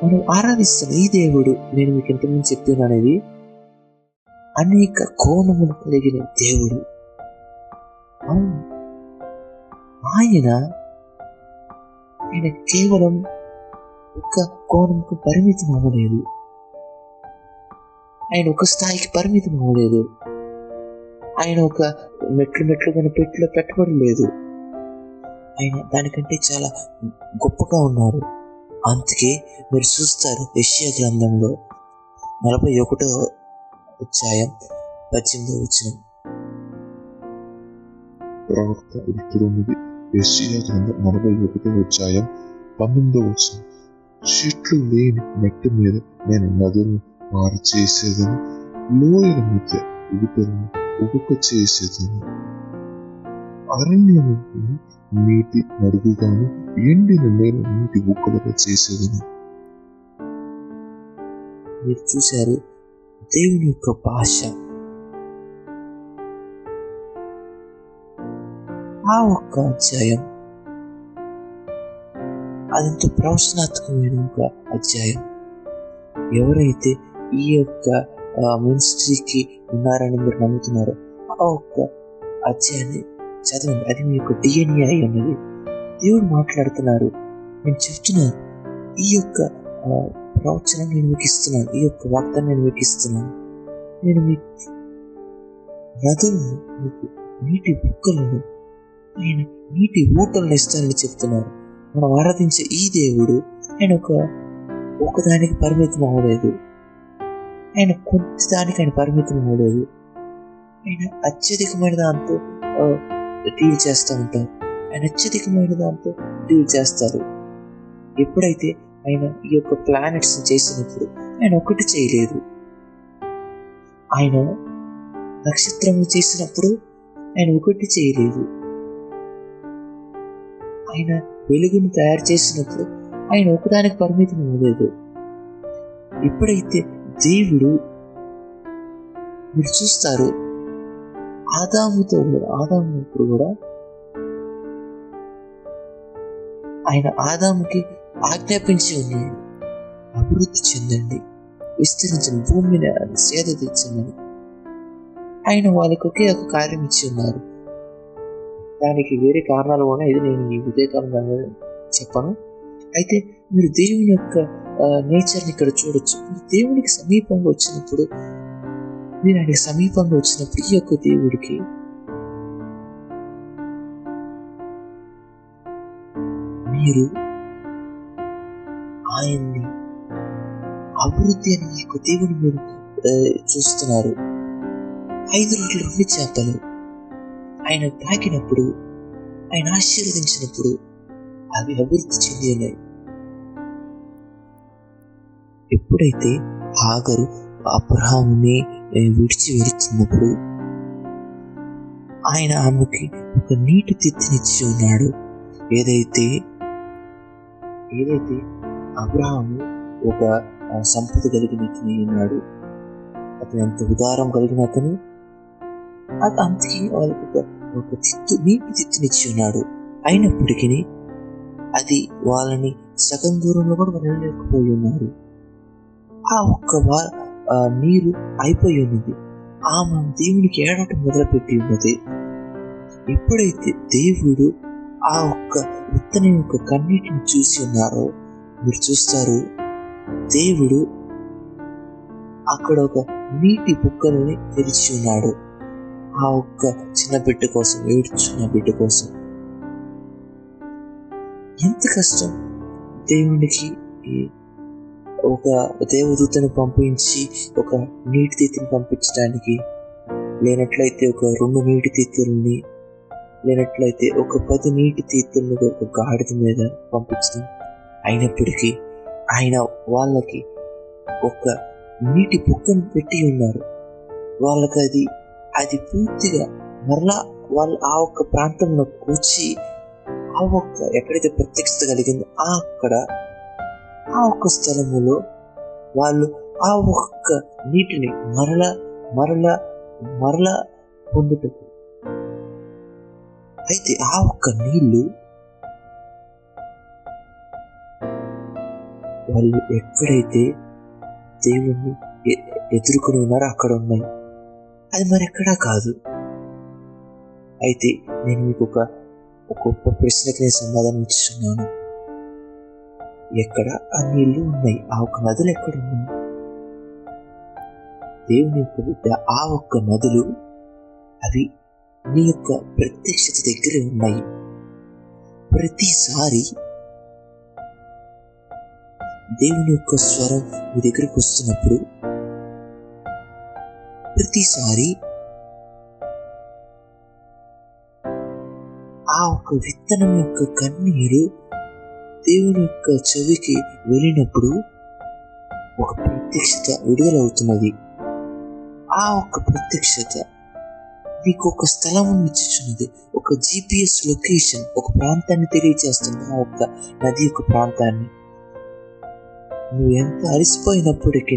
మనం ఆరాధిస్తున్న ఈ దేవుడు, నేను మీకు ఇంతకుముందు చెప్తున్నాను, అనేది అనేక కోణములు కలిగిన దేవుడు. అవును, ఆయన కేవలం ఒక కోణంకు పరిమితం అవ్వలేదు, ఆయన ఒక స్థాయికి పరిమితం అవ్వలేదు, ఆయన ఒక మెట్లుగా పెట్టబడలేదు, ఆయన దానికంటే చాలా గొప్పగా ఉన్నారు. అందుకే మీరు చూస్తారు యెషయా గ్రంథంలో 41వ అధ్యాయం 18వ వచనం. ప్రవక్త ఇక్కడున్నది యెషయా గ్రంథం 41వ అధ్యాయం 19వ వచనం. చెట్లు లేని మట్టి మీద నేను నదులను పారు చేసేదని, లోయల మధ్య ఊటలను ఉబుక చేసేదని, అరణ్యము నీటి మడుగుగాను, ఎండిన నేల నీటి బుక్కలుగా చేసేదని. మీరు చూశారు దేవుని యొక్క భాష. ఆ ఒక్క అధ్యాయం అదంత ప్రవచనాత్మకమైన ఒక అధ్యాయం. ఎవరైతే ఈ యొక్క మినిస్ట్రీకి ఉన్నారని మీరు నమ్ముతున్నారో ఆ ఒక్క అధ్యాయాన్ని చదవండి, అది మీ యొక్క DNA అయి ఉన్నది. దేవుడు మాట్లాడుతున్నారు, నేను చెప్తున్నాను, ఈ యొక్క ప్రవచనం నేను మీకు ఇస్తున్నాను, ఈ యొక్క వాగ్దానం నేను మీకు ఇస్తున్నాను, నేను మీకు నదులను, మీకు నీటి బుక్కలను, ఆయన నీటి ఊటలను ఇస్తానని చెప్తున్నారు. మనం ఆరాధించే ఈ దేవుడు ఆయన ఒకదానికి పరిమితం అవ్వలేదు, ఆయన కొంత దానికి ఆయన పరిమితం అవ్వలేదు, ఆయన అత్యధికమైన దాంతో డీల్ చేస్తూ ఉంటారు, ఆయన అత్యధికమైన దాంతో డీల్ చేస్తారు. ఎప్పుడైతే ఆయన ఈ యొక్క ప్లానెట్స్ చేసినప్పుడు ఆయన ఒకటి చేయలేదు, ఆయన నక్షత్రములు చేసినప్పుడు ఆయన ఒకటి చేయలేదు, ఆయన వెలుగును తయారు చేసినప్పుడు ఆయన ఒకదానికి పరిమితం అవ్వలేదు. ఎప్పుడైతే దేవుడు, మీరు చూస్తారు ఆదాముప్పుడు కూడా ఆయన ఆదాముకి ఆజ్ఞాపించి ఉన్నాడు, అభివృద్ధి చెందండి, విస్తరించండి, భూమిని సేద తెచ్చమని. ఆయన వాళ్ళకి ఒకే ఒక కార్యం ఇచ్చి ఉన్నారు. దానికి వేరే కారణాలు కూడా, ఇది నేను ఈ ఉదయకాలంగా చెప్పను. అయితే మీరు దేవుని యొక్క నేచర్ని ఇక్కడ చూడొచ్చు. మీరు దేవునికి సమీపంగా వచ్చినప్పుడు, మీరు ఆయనకి సమీపంగా వచ్చినప్పుడు ఈ యొక్క దేవుడికి మీరు ఆయన్ని అభివృద్ధి అనే ఈ యొక్క దేవుని మీరు చూస్తున్నారు. 5 రోజులు 2 చేపలు ఆయన తాకినప్పుడు, ఆయన ఆశీర్వదించినప్పుడు అవి అభివృద్ధి చెంది ఉన్నాయి. ఎప్పుడైతే హాగరు అబ్రహాముని విడిచి వెళుతున్నప్పుడు ఆయన ఆమెకి ఒక నీటి తిత్తినిచ్చి ఉన్నాడు. ఏదైతే అబ్రహాము ఒక సంపద కలిగిన అతని ఉన్నాడు, అతను ఎంత ఉదారం కలిగిన అతను, అంతకీ వాళ్ళకి ఒక నీటి తిత్తునిచ్చి ఉన్నాడు. అయినప్పటికీ అది వాళ్ళని సగం దూరంలో కూడా వెళ్ళలేకపోయి ఉన్నారు. ఆ ఒక్క నీరు అయిపోయి ఉన్నది. ఆమె దేవునికి ఏడవటం మొదలుపెట్టి ఉన్నది. ఎప్పుడైతే దేవుడు ఆ ఒక్క విత్తనం యొక్క కన్నీటిని చూసి ఉన్నారో, మీరు చూస్తారు దేవుడు అక్కడ ఒక నీటి బుగ్గలని తెరిచి ఉన్నాడు. ఆ ఒక్క చిన్న బిడ్డ కోసం, ఏడ్చున్న బిడ్డ కోసం. ఎంత కష్టం దేవునికి ఒక దేవదూతను పంపించి ఒక నీటి తీతిని పంపించడానికి, లేనట్లయితే ఒక 2 నీటి తీతుల్ని, లేనట్లయితే ఒక 10 నీటి తీతుల్ని ఒక గాడిద మీద పంపించడం. అయినప్పటికీ ఆయన వాళ్ళకి ఒక నీటి బుక్కను పెట్టి ఉన్నారు. వాళ్ళకి అది పూర్తిగా మరలా వాళ్ళు ఆ ఒక్క ప్రాంతంలో కూర్చి ఆ ఒక్క ఎక్కడైతే ప్రత్యక్షత కలిగిందో అక్కడ ఆ ఒక్క స్థలములో వాళ్ళు ఆ ఒక్క నీటిని మరలా పొందుటకు. అయితే ఆ ఒక్క నీళ్లు వాళ్ళు ఎక్కడైతే దేవుణ్ణి ఎదుర్కొని ఉన్నారో అక్కడ ఉన్నాయి. అది మరెక్కడా కాదు. అయితే నేను మీకు ఒక గొప్ప ప్రశ్నకి నేను సమాధానం ఇస్తున్నాను. ఎక్కడ ఆ నీళ్లు ఉన్నాయి? ఆ ఒక్క నదులు ఎక్కడ ఉన్నాయి? దేవుని యొక్క బిడ్డ, ఆ ఒక్క నదులు అవి నీ యొక్క ప్రత్యక్షత దగ్గరే ఉన్నాయి. ప్రతిసారి దేవుని యొక్క స్వరం మీ దగ్గరికి వస్తున్నప్పుడు, ప్రతిసారి ఆ ఒక విత్తనం యొక్క కన్నీరు దేవుని యొక్క చెవికి వెళ్ళినప్పుడు ఒక ప్రత్యక్షత విడుదలవుతున్నది. ఆ ఒక్క ప్రత్యక్షత నీకు ఒక స్థలం ఇచ్చుచున్నది, ఒక GPS లొకేషన్, ఒక ప్రాంతాన్ని తెలియజేస్తుంది. ఆ ఒక్క నది యొక్క ప్రాంతాన్ని నువ్వు ఎంత అలసిపోయినప్పటికీ,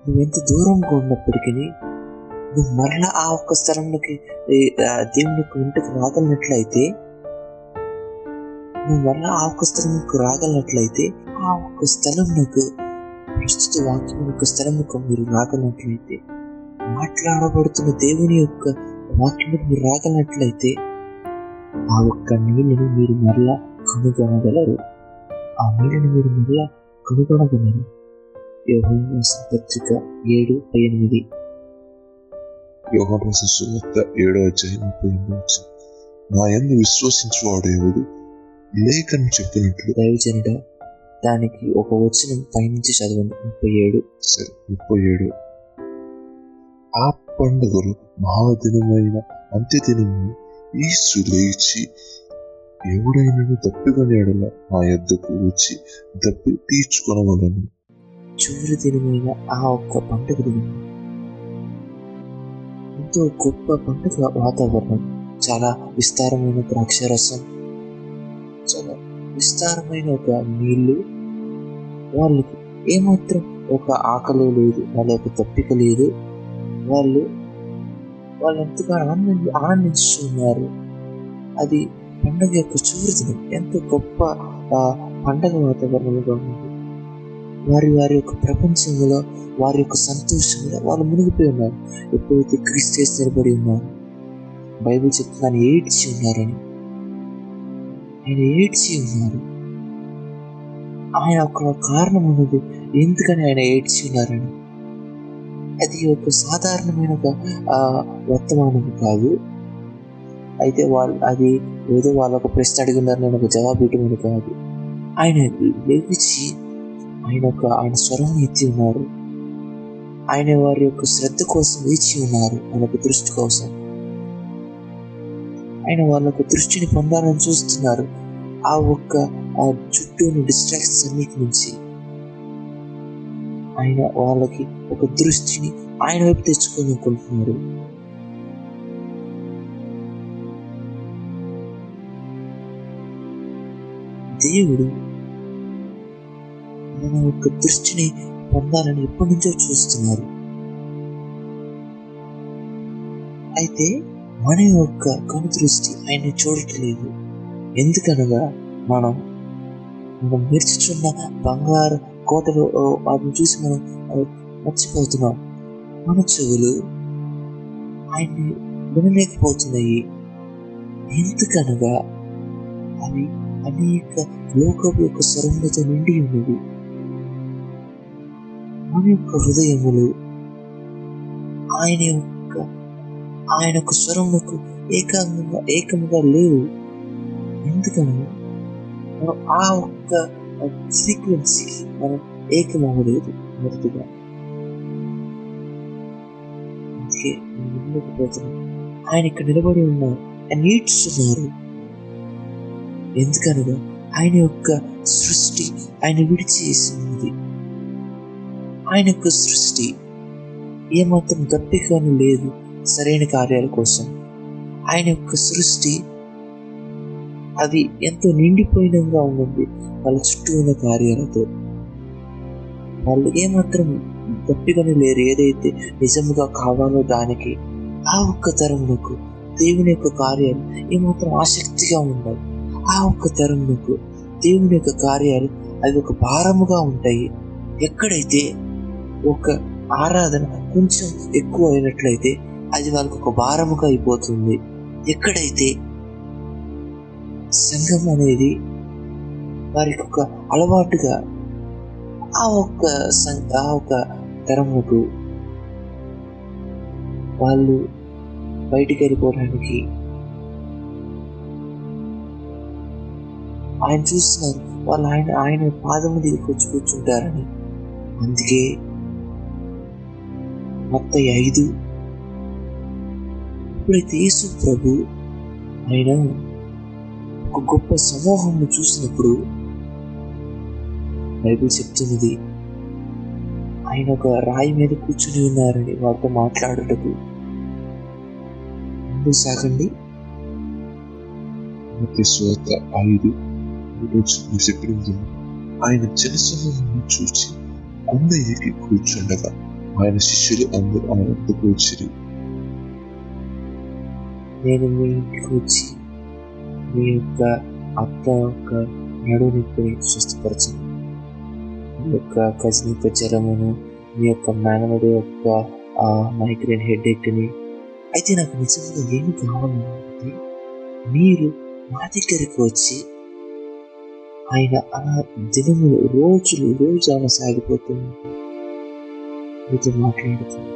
నువ్వెంత దూరంగా ఉన్నప్పటికీ, నువ్వు మరలా ఆ ఒక్క స్థలంలోకి దేవుని యొక్క ఇంటికి రాగలిగినట్లయితే, ఆ ఒక్క స్థలంకు ప్రస్తుత వాక్యం యొక్క స్థలంకు మీరు రాగలిగినట్లయితే, మాట్లాడబడుతున్న దేవుని యొక్క వాక్యం మీరు రాగలిగినట్లయితే, ఆ ఒక్క నీళ్ళని మీరు మరలా కనుగొనగలరు. యోహాను రాసిన పత్రిక 7:8. యోహాను రాసిన సువార్త 7:38. నా యందు విశ్వసించువాడు ఎవడు లేఖను చెప్పినట్లు. దైవజనుడ, దానికి ఒక వచనం పైనుంచి చదవండి. 37. సరే, 37. ఆ పండుగలు మహాదినమైన అంత్యదినము యేసు లేచి ఎవడైనా దప్పికొని ఎడల నా యొద్దకు వచ్చి దప్పి తీర్చుకొనవలెను. చివరి దినమైన ఆ ఒక్క పండుగ దినం ఎంతో గొప్ప పండుగ వాతావరణం, చాలా విస్తారమైన ద్రాక్షరసం, చాలా విస్తారమైన ఒక నీళ్లు, వాళ్ళకి ఏమాత్రం ఒక ఆకలి లేదు, వాళ్ళ యొక్క తప్పిక లేదు. వాళ్ళు ఎంతగా ఆనందించుతున్నారు. అది పండగ యొక్క చివరి దినం. ఎంతో గొప్ప పండగ వాతావరణంగా ఉంది. వారి యొక్క ప్రపంచంలో, వారి యొక్క సంతోషంలో వాళ్ళు మునిగిపోయి ఉన్నారు. ఎప్పుడైతే క్రీస్తు నిలబడి ఉన్నారు, బైబిల్ చెప్తుంది ఆయన ఏడ్చి ఉన్నారని. ఆయన ఏడ్చి ఉన్నారు. ఆయన ఒక కారణం ఉన్నది ఎందుకని ఆయన ఏడ్చి ఉన్నారని. అది ఒక సాధారణమైన వర్తమానం కాదు. అయితే అది ఏదో వాళ్ళ ఒక ప్రశ్న అడిగినారు, నేను ఒక జవాబు ఇవ్వమని కాదు. ఆయన లేచి ఆయన స్వరం ఎత్తి ఉన్నారు. ఆయన వారి యొక్క శ్రద్ధ కోసం వేచి ఉన్నారు. ఆయన యొక్క దృష్టి కోసం ఆయన వాళ్ళ యొక్క దృష్టిని పొందాలని చూస్తున్నారు. ఆ చుట్టూని డిస్ట్రాక్షన్స్ అన్నిటి నుంచి ఆయన వాళ్ళకి ఒక దృష్టిని ఆయన వైపు తెచ్చుకొని అనుకుంటున్నారు. దేవుడు మన యొక్క దృష్టిని పొందాలని ఎప్పటి నుంచో చూస్తున్నారు. అయితే మన యొక్క కను దృష్టి ఆయన చూడట్లేదు. ఎందుకనగా మనం మెరుచుచున్న బంగారు కోటలో వాటిని చూసి మనం మర్చిపోతున్నాం. మన చెవులు ఆయన్ని వినలేకపోతున్నాయి. ఎందుకనగా అవి అనేక లోకపు యొక్క స్వరములతో నిండి ఉన్నది. మన యొక్క హృదయములు ఆయన యొక్క స్వరములకు ఏకముగా లేవు. ఎందుకనగా మనం ఆ ఒక్క ఫ్రీక్వెన్సీకి మనం ఏకమవ్వలేదు మొదటిగా. అందుకే వినలేకపోతున్నాం. ఆయన ఇక్కడ నిలబడి ఉన్నారు, ఆయన ఈడ్చుతున్నారు. ఎందుకనగా ఆయన యొక్క సృష్టి ఆయన విడిచేసింది. ఆయన యొక్క సృష్టి ఏమాత్రం దప్పికను లేదు సరైన కార్యాల కోసం. ఆయన యొక్క సృష్టి అది ఎంతో నిండిపోయినంగా ఉన్నది వాళ్ళ చుట్టూ ఉన్న కార్యాలతో. వాళ్ళు ఏమాత్రం దప్పికను లేరు. ఏదైతే నిజముగా కావాలో దానికి ఆ ఒక్క తరమునకు దేవుని యొక్క కార్యాలు ఏమాత్రం ఆసక్తిగా ఉండవు. ఆ ఒక్క తరమునకు దేవుని యొక్క కార్యాలు అవి ఒక భారముగా ఉంటాయి. ఎక్కడైతే ఒక ఆరాధన కొంచెం ఎక్కువ అయినట్లయితే అది వాళ్ళకు ఒక భారముగా అయిపోతుంది. ఎక్కడైతే సంఘం అనేది వారికి ఒక అలవాటుగా ఆ ఒక్క తరముకు వాళ్ళు బయటికి వెళ్ళిపోవడానికి ఆయన చూస్తున్నారు. వాళ్ళు ఆయన పాదము దగ్గరికి వచ్చి కూర్చుంటారని. అందుకే మత్తయి 5 ఎప్పుడైతే యేసు ప్రభు ఆయన ఒక గొప్ప సమూహంను చూసినప్పుడు బైబిల్ చెప్తున్నది ఆయన ఒక రాయి మీద కూర్చుని ఉన్నారని వారితో మాట్లాడుటకు. ముందు సాగండి. మత్తయి 5 చెప్పింది, ఆయన జనసమూహం చూచి కొండ ఎక్కి కూర్చుండగా ఆయన శిష్యులు అందరూ ఆయన వద్దకు వచ్చిరి. నేను మీ ఇంటికి వచ్చి మీ యొక్క అత్త యొక్క నడువుని స్వస్థపరచను, మీ యొక్క కజిన్ యొక్క జ్వరమును, మీ యొక్క మేనమడి యొక్క మైగ్రేన్ హెడేక్ని. అయితే నాకు నిజంగా ఏమి కావాలంటే మీరు మా దగ్గరికి వచ్చి ఆయన అలా దినములు రోజు అలా సాగిపోతుంది మీతో మాట్లాడుతుంది.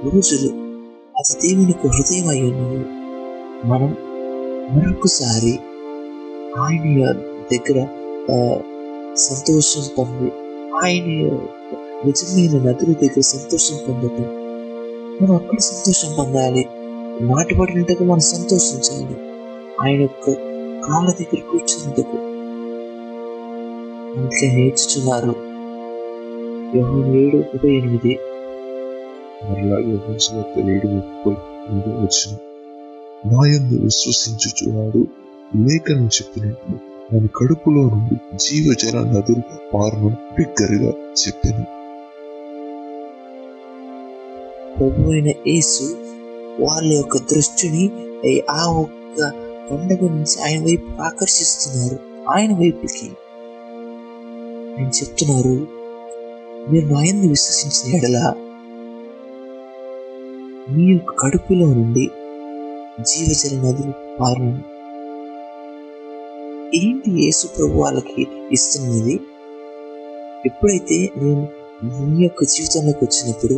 రోజులు అది దేవుని యొక్క హృదయం అయి ఉన్నది. మనం మరొకసారి ఆయన దగ్గర సంతోషం పొంది, ఆయన నిజమైన నదుల దగ్గర సంతోషం పొందటం, మనం అక్కడ సంతోషం పొందాలి. నాటబడినట్టుగా మనం సంతోషించాలి. ఆయన యొక్క కాళ్ళ దగ్గర కూర్చున్నందుకు అందుకే నేర్చుచున్నారు. యోహాను 7:38 మరలా యోహాను సువార్త 7:38 వచ్చిన, నా యందు విశ్వసించుచువాడు లేఖనం చెప్పినట్లు దాని కడుపులో నుండి జీవజల నదులు పారును బిగ్గరగా చెప్పాను. ప్రభు అయిన యేసు వాళ్ళ యొక్క దృష్టిని ఆ ఒక్క పండగ నుంచి ఆయన వైపు ఆకర్షిస్తున్నారు. ఆయన వైపుకి ఆయన చెప్తున్నారు, మీరు నా యందు విశ్వసించిన ఎడల మీ యొక్క కడుపులో నుండి జీవజల నదులు పారును. ఏంటి యేసు ప్రభు వాళ్ళకి ఇస్తున్నది? ఎప్పుడైతే నేను మీ యొక్క జీవితంలోకి వచ్చినప్పుడు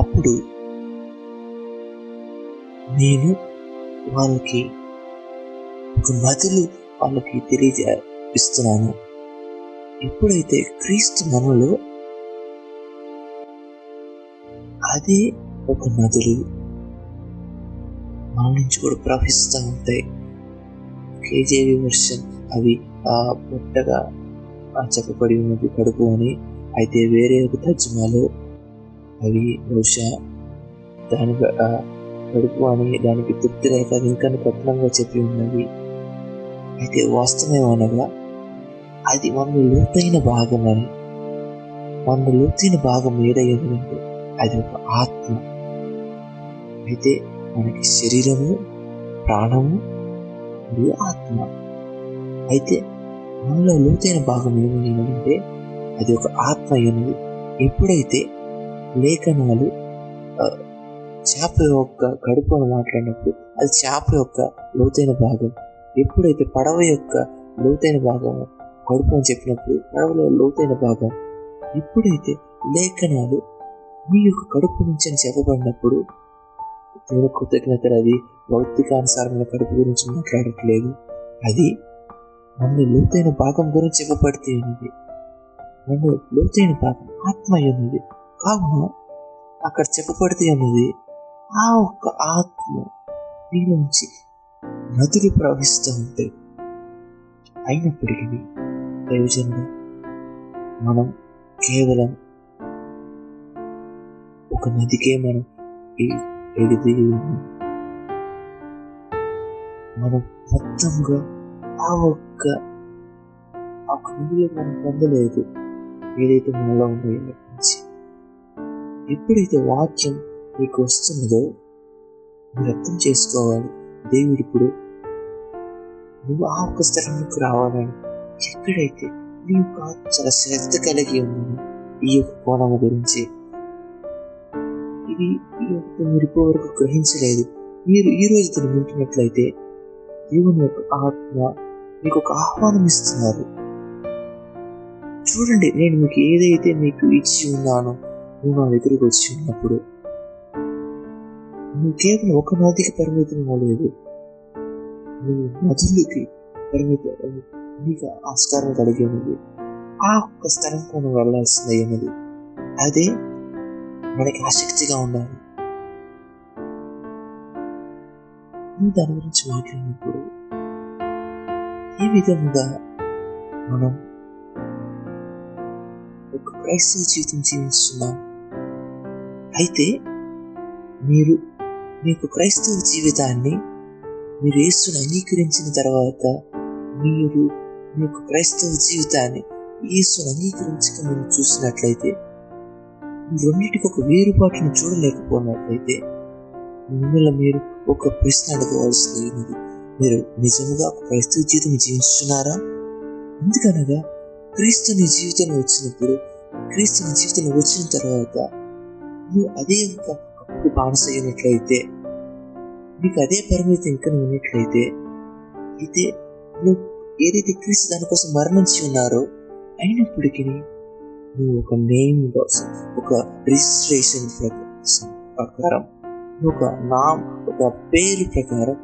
అప్పుడు నేను వాళ్ళకి ఒక నదులు వాళ్ళకి తెలియజేస్తున్నాను. ఎప్పుడైతే క్రీస్తు మనలో, అదే ఒక నదులు మన నుంచి కూడా ప్రవహిస్తూ ఉంటాయి. కేజీవి వర్షన్ అవి పొట్టగా చెప్పబడి ఉన్నది కడుపు అని. అయితే వేరే ఒక తర్జుమాలో అవి బహుశా దాని కడుపు అని, దానికి తృప్తి లేక ఇంకా కఠినంగా చెప్పి ఉన్నది. అయితే వాస్తవమేమనగా అది మన లోతైన భాగం అని. మన లోతైన భాగం ఏదయ్యేదంటే అది ఒక ఆత్మ. అయితే మనకి శరీరము, ప్రాణము మరియు ఆత్మ. అయితే మనలో లోతైన భాగం ఏమని అది ఒక ఆత్మ అయినది. ఎప్పుడైతే లేఖనాలు చేప యొక్క కడుపు అని మాట్లాడినప్పుడు అది చేప యొక్క లోతైన భాగం. ఎప్పుడైతే పడవ యొక్క లోతైన భాగం కడుపు అని చెప్పినప్పుడు పడవలో లోతైన భాగం. ఎప్పుడైతే లేఖనాలు మీ యొక్క కడుపు నుంచి అని చెప్పబడినప్పుడు దేవుని కృతజ్ఞతలు, అది భౌతికానుసారమైన కడుపు గురించి మాట్లాడట్లేదు. అది మన లోతైన భాగం గురించి చెప్పబడితే ఉన్నది. మన లోతైన భాగం ఆత్మ ఉన్నది. కావున అక్కడ చెప్పబడితే ఉన్నది ఆ ఒక్క ఆత్మ దీనిలోంచి నదులు ప్రవహిస్తూ ఉంటాయి. అయినప్పటికీ ప్రయోజనంగా మనం కేవలం ఒక నదికే మనం ఎడిదిగి ఉన్నాం. మనం మొత్తంగా ఆ ఒక్క నదిలో మనం పొందలేదు ఏదైతే మనలో ఉన్నాయో నుంచి. ఎప్పుడైతే వాక్యం మీకు వస్తున్నదో మీరు అర్థం చేసుకోవాలి. దేవుడు ఇప్పుడు నువ్వు ఆ ఒక్క స్థలంలోకి రావాలని, ఎక్కడైతే నీ యొక్క చాలా శ్రద్ధ కలిగి ఉన్నాను ఈ యొక్క కోణము గురించి, ఇది ఈ యొక్క మీరు ఇప్పటివరకు గ్రహించలేదు. మీరు ఈ రోజు దీన్ని వింటున్నట్లయితే దేవుని యొక్క ఆత్మ మీకు ఒక ఆహ్వానం ఇస్తున్నారు. చూడండి, నేను మీకు ఏదైతే మీకు ఇచ్చి ఉన్నానో నువ్వు నా దగ్గరికి వచ్చి ఉన్నప్పుడు నువ్వు కేవలం ఒక నదికి పరిమితం అవ్వలేదు. నువ్వు నదులకి పరిమితం, నీకు ఆస్కారం కలిగి ఉన్నది. ఆ ఒక్క స్థలంలో నువ్వు వెళ్ళాల్సింది అయినది. అదే మనకి ఆసక్తిగా ఉండాలి. నువ్వు దాని గురించి మాట్లాడినప్పుడు ఏ విధంగా మనం ఒక క్రైస్తవ జీవితం జీవిస్తున్నాం. అయితే మీరు మీ యొక్క క్రైస్తవ జీవితాన్ని మీరు యేసుని అంగీకరించిన తర్వాత, మీరు మీ యొక్క క్రైస్తవ జీవితాన్ని యేసుని అంగీకరించక మీరు చూసినట్లయితే, రెండింటికి ఒక వేరుపాటును చూడలేకపోయినట్లయితే మిమ్మల్ని మీరు ఒక ప్రశ్న అడగవలసింది. మీరు నిజంగా క్రైస్తవ జీవితం జీవిస్తున్నారా? ఎందుకనగా క్రీస్తు నీ జీవితంలో వచ్చినప్పుడు, క్రీస్తు నీ జీవితంలో వచ్చిన తర్వాత నువ్వు అదే ఇంకా బానిస అయినట్లయితే, నీకు అదే పరిమితి ఇంకా ఉన్నట్లయితే, అయితే నువ్వు ఏదైతే క్రీస్తు దానికోసం మరణించి ఉన్నారో, అయినప్పటికీ నువ్వు ఒక నేమ్ కోసం, ఒక రిజిస్ట్రేషన్ ప్రకారం, ఒక పేరు ప్రకారం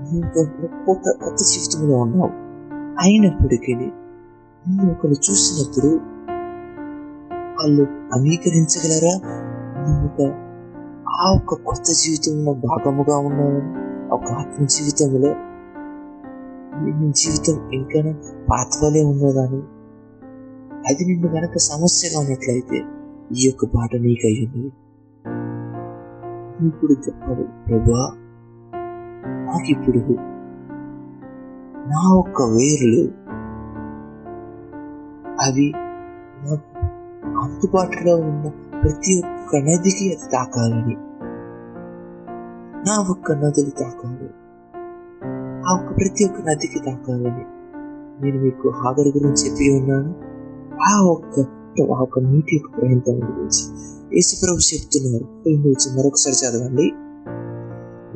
నువ్వు కొత్త జీవితంలో ఉన్నావు. అయినప్పటికీ నిన్ను ఒకరు చూసినప్పుడు వాళ్ళు అంగీకరించగలరా నువ్వు ఆ ఒక్క కొత్త జీవితంలో భాగముగా ఉన్నావని? ఒక ఆత్మ జీవితంలో నీ జీవితం ఇంకా పాతవలే ఉన్నదని, అది నిన్ను కనుక సమస్యగా ఉన్నట్లయితే ఈ యొక్క బాట నీకు అయ్యింది. ఇప్పుడు చెప్పాడు, ప్రభా నాకిప్పుడు నా ఒక్క వేర్లు అవి నాకు అందుబాటులో ఉన్న ప్రతి ఒక్క నదికి అది తాకాలని, నా ఒక్క నదులు తాకాలి, ఆ ఒక్క ప్రతి ఒక్క నదికి తాకాలని నేను మీకు హాగరు గురించి చెప్పి ఉన్నాను. ఆ ఒక్క నీటి యొక్క ప్రాంతం గురించి యేసుప్రభు చెప్తున్నారు. మరొకసారి చదవండి.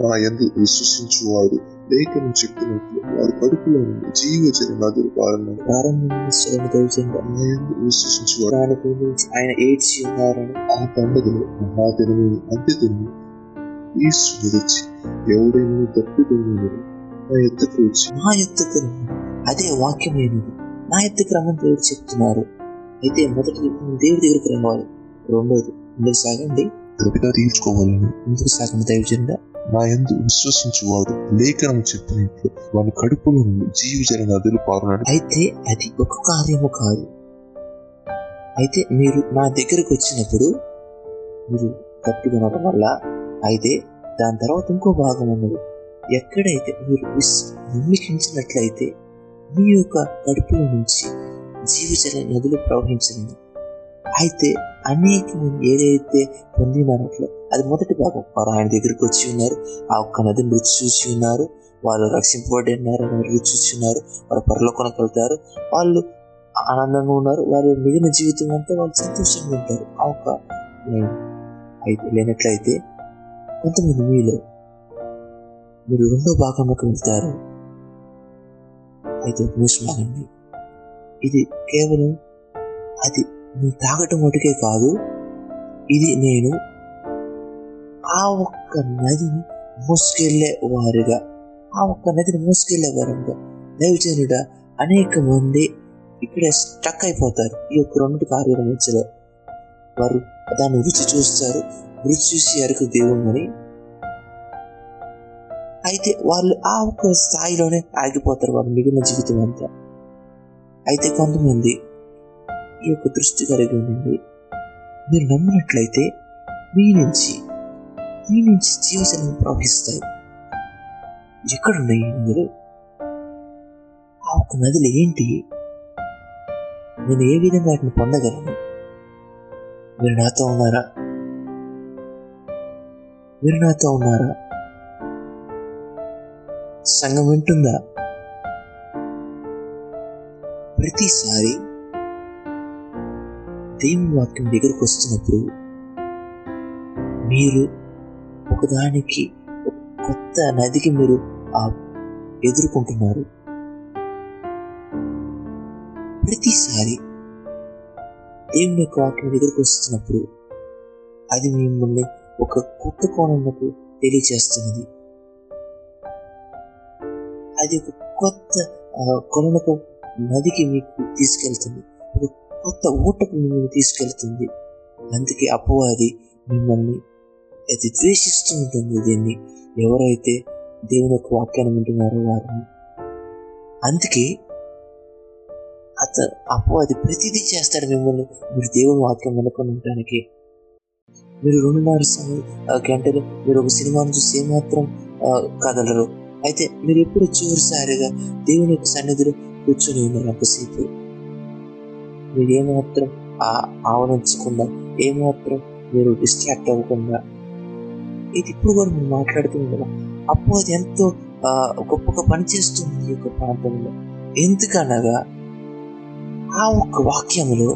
నా యందు విశ్వసించువాడు లేఖనం చెప్పినట్లు వారి కడుపులో నుండి జీవజల నదులు పారనుండును. ప్రారంభించడం విశ్వసించువాడు దాని గురించి ఆయన ఏడ్చి ఉన్నారని. ఆ పండుగలో మహాదినము అంత్యదినము యేసును తెచ్చి ఎవడైనా తప్పిదొంగను నా ఎద్దకు వచ్చి నా ఎత్తుకు రమ్మని, అదే వాక్యమైనది. నా ఎత్తుకు రమ్మని దేవుడు చెప్తున్నారు. అయితే మొదటి దేవుడి దగ్గరికి రావాలి. రెండోది ముందుకు సాగండి, తప్పిదా తీర్చుకోవాలని ముందుకు సాగండి దైవజనుడా. నా యందు విశ్వసించువాడు లేఖనం చెప్పినట్లు వాని కడుపులో నుండి జీవజల నదులు పారునని. అయితే అది ఒక కార్యము కాదు. అయితే మీరు నా దగ్గరకు వచ్చినప్పుడు మీరు తప్పిదనడం వల్ల, అయితే దాని తర్వాత ఇంకో భాగం ఉన్నది. ఎక్కడైతే మీరు నమ్మికించినట్లయితే మీ యొక్క కడుపులో నుంచి జీవజల నదులు ప్రవహించలేదు. అయితే అనేక మంది ఏదైతే పొందినారట్లో అది మొదటి భాగం. వారు ఆయన దగ్గరికి వచ్చి ఉన్నారు, ఆ ఒక్క నదిని రుచి చూసి ఉన్నారు, వాళ్ళు రక్షింపబడి ఉన్నారు అని రుచి చూసి ఉన్నారు, వారు పరలోకానికి వెళ్తారు, వాళ్ళు ఆనందంగా ఉన్నారు, వారి మిగిలిన జీవితం అంతా వాళ్ళు సంతోషంగా ఉంటారు. ఆ ఒక్క అయితే లేనట్లయితే కొంతమంది మీరు రెండో భాగంలోకి వెళ్తారు. అయితే మూసిమాగండి. ఇది కేవలం అది నువ్వు తాగటం మటుకే కాదు, ఇది నేను ఆ ఒక్క నదిని మోసుకెళ్లే వారుగా, ఆ ఒక్క నదిని మోసుకెళ్లే వారుగా దైవజనుడా అనేక మంది ఇక్కడే స్టక్ అయిపోతారు. ఈ యొక్క రెండు కార్యాల మధ్యలో వారు దాన్ని రుచి చూస్తారు, రుచి చూసి అరకు దేవుణ్ణి. అయితే వాళ్ళు ఆ ఒక్క స్థాయిలోనే ఆగిపోతారు వాళ్ళ మిగిలిన జీవితం అంతా. అయితే కొంతమంది ఈ యొక్క దృష్టి కలిగి ఉండండి. మీరు నమ్మినట్లయితే మీ నుంచి జీవజలం ప్రవహిస్తాయి. ఎక్కడున్నాయి నదులు? ఆ ఒక్క నదులు ఏంటి? నేను ఏ విధంగా వాటిని పొందగలను? మీరు నాతో ఉన్నారా? సంఘం వింటుందా? ప్రతిసారి దేవుని వాక్యం దగ్గరకు వస్తున్నప్పుడు మీరు ఒకదానికి కొత్త నదికి మీరు ఎదుర్కొంటున్నారు. ప్రతిసారి దేవుని యొక్క వాక్యం దగ్గరకు వస్తున్నప్పుడు అది మిమ్మల్ని ఒక కొత్త కోణంలోకి తెలియచేస్తున్నది. అది ఒక కొత్త కొలకు నదికి మీకు తీసుకెళ్తుంది, ఒక కొత్త ఊటకు మిమ్మల్ని తీసుకెళ్తుంది. అందుకే అపవాది మిమ్మల్ని అది ద్వేషిస్తూ ఉంటుంది. దీన్ని ఎవరైతే దేవుని యొక్క వాక్యాన్ని వింటున్నారో వారిని. అందుకే అపవాది ప్రతిదీ చేస్తాడు మిమ్మల్ని మీరు దేవుని వాక్యం వినుకొని ఉండటానికి. మీరు 2.5 గంటలు మీరు ఒక సినిమాను చూసి ఏమాత్రం కదలరు. అయితే మీరు ఎప్పుడు చివరిసారిగా దేవుని యొక్క సన్నిధిలో కూర్చొని ఉన్నారు అంతసేపు? మీరు ఏమాత్రం ఆవరించకుండా, ఏమాత్రం మీరు డిస్ట్రాక్ట్ అవ్వకుండా, ఇది ఇప్పుడు కూడా మనం మాట్లాడుతూ ఉండాలి. అప్పుడు అది ఎంతో గొప్పగా పనిచేస్తుంది ఈ యొక్క ప్రాంతంలో. ఎందుకనగా ఆ ఒక్క వాక్యములో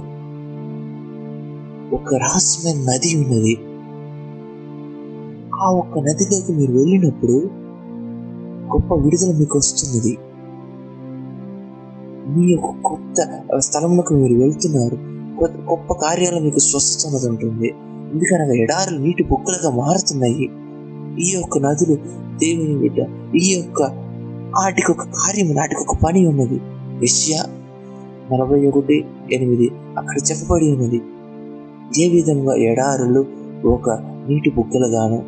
ఒక రహస్యమైన నది ఉన్నది. ఆ ఒక్క నదిలోకి మీరు వెళ్ళినప్పుడు గొప్ప విడుదల మీకు వస్తున్నది. మీ యొక్క కొత్త స్థలంలోకి మీరు వెళ్తున్నారు. గొప్ప కార్యాలు మీకు స్వస్థత అన్నది ఉంటుంది. ఎందుకనగా ఎడారులు నీటి బొక్కలుగా మారుతున్నాయి. ఈ యొక్క నదులు దేవుని బిడ్డ, ఈ యొక్క వాటికి ఒక కార్యం, వాటికి ఒక పని ఉన్నది. యెషయా 41:8 అక్కడ చెప్పబడి ఉన్నది. ఏ విధంగా ఎడారులు ఒక నీటి బొక్కలుగాను.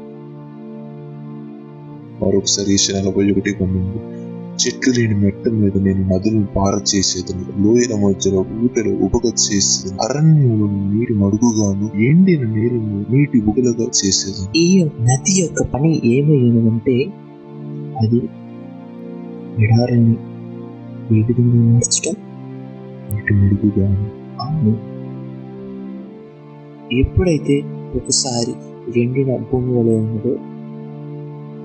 మరొకసారి 41:9 చెట్లు లేని మెట్ట మీద నేను నదులను పారచేసేదను, లోయల మధ్యలో ఊటలు ఉబగ చేసేదను, అరణ్యంలో నీరు మడుగుగాను, ఎండిన నీరును నీటి ఉగలగా చేసేదను. ఈ నది యొక్క పని ఏమయ్యనంటే అది ఎడారిని ఏ విధంగా మార్చడం, నీటి మడుగుగాను. అవును, ఎప్పుడైతే ఒకసారి ఎండిన భూమి వలె ఉన్నదో,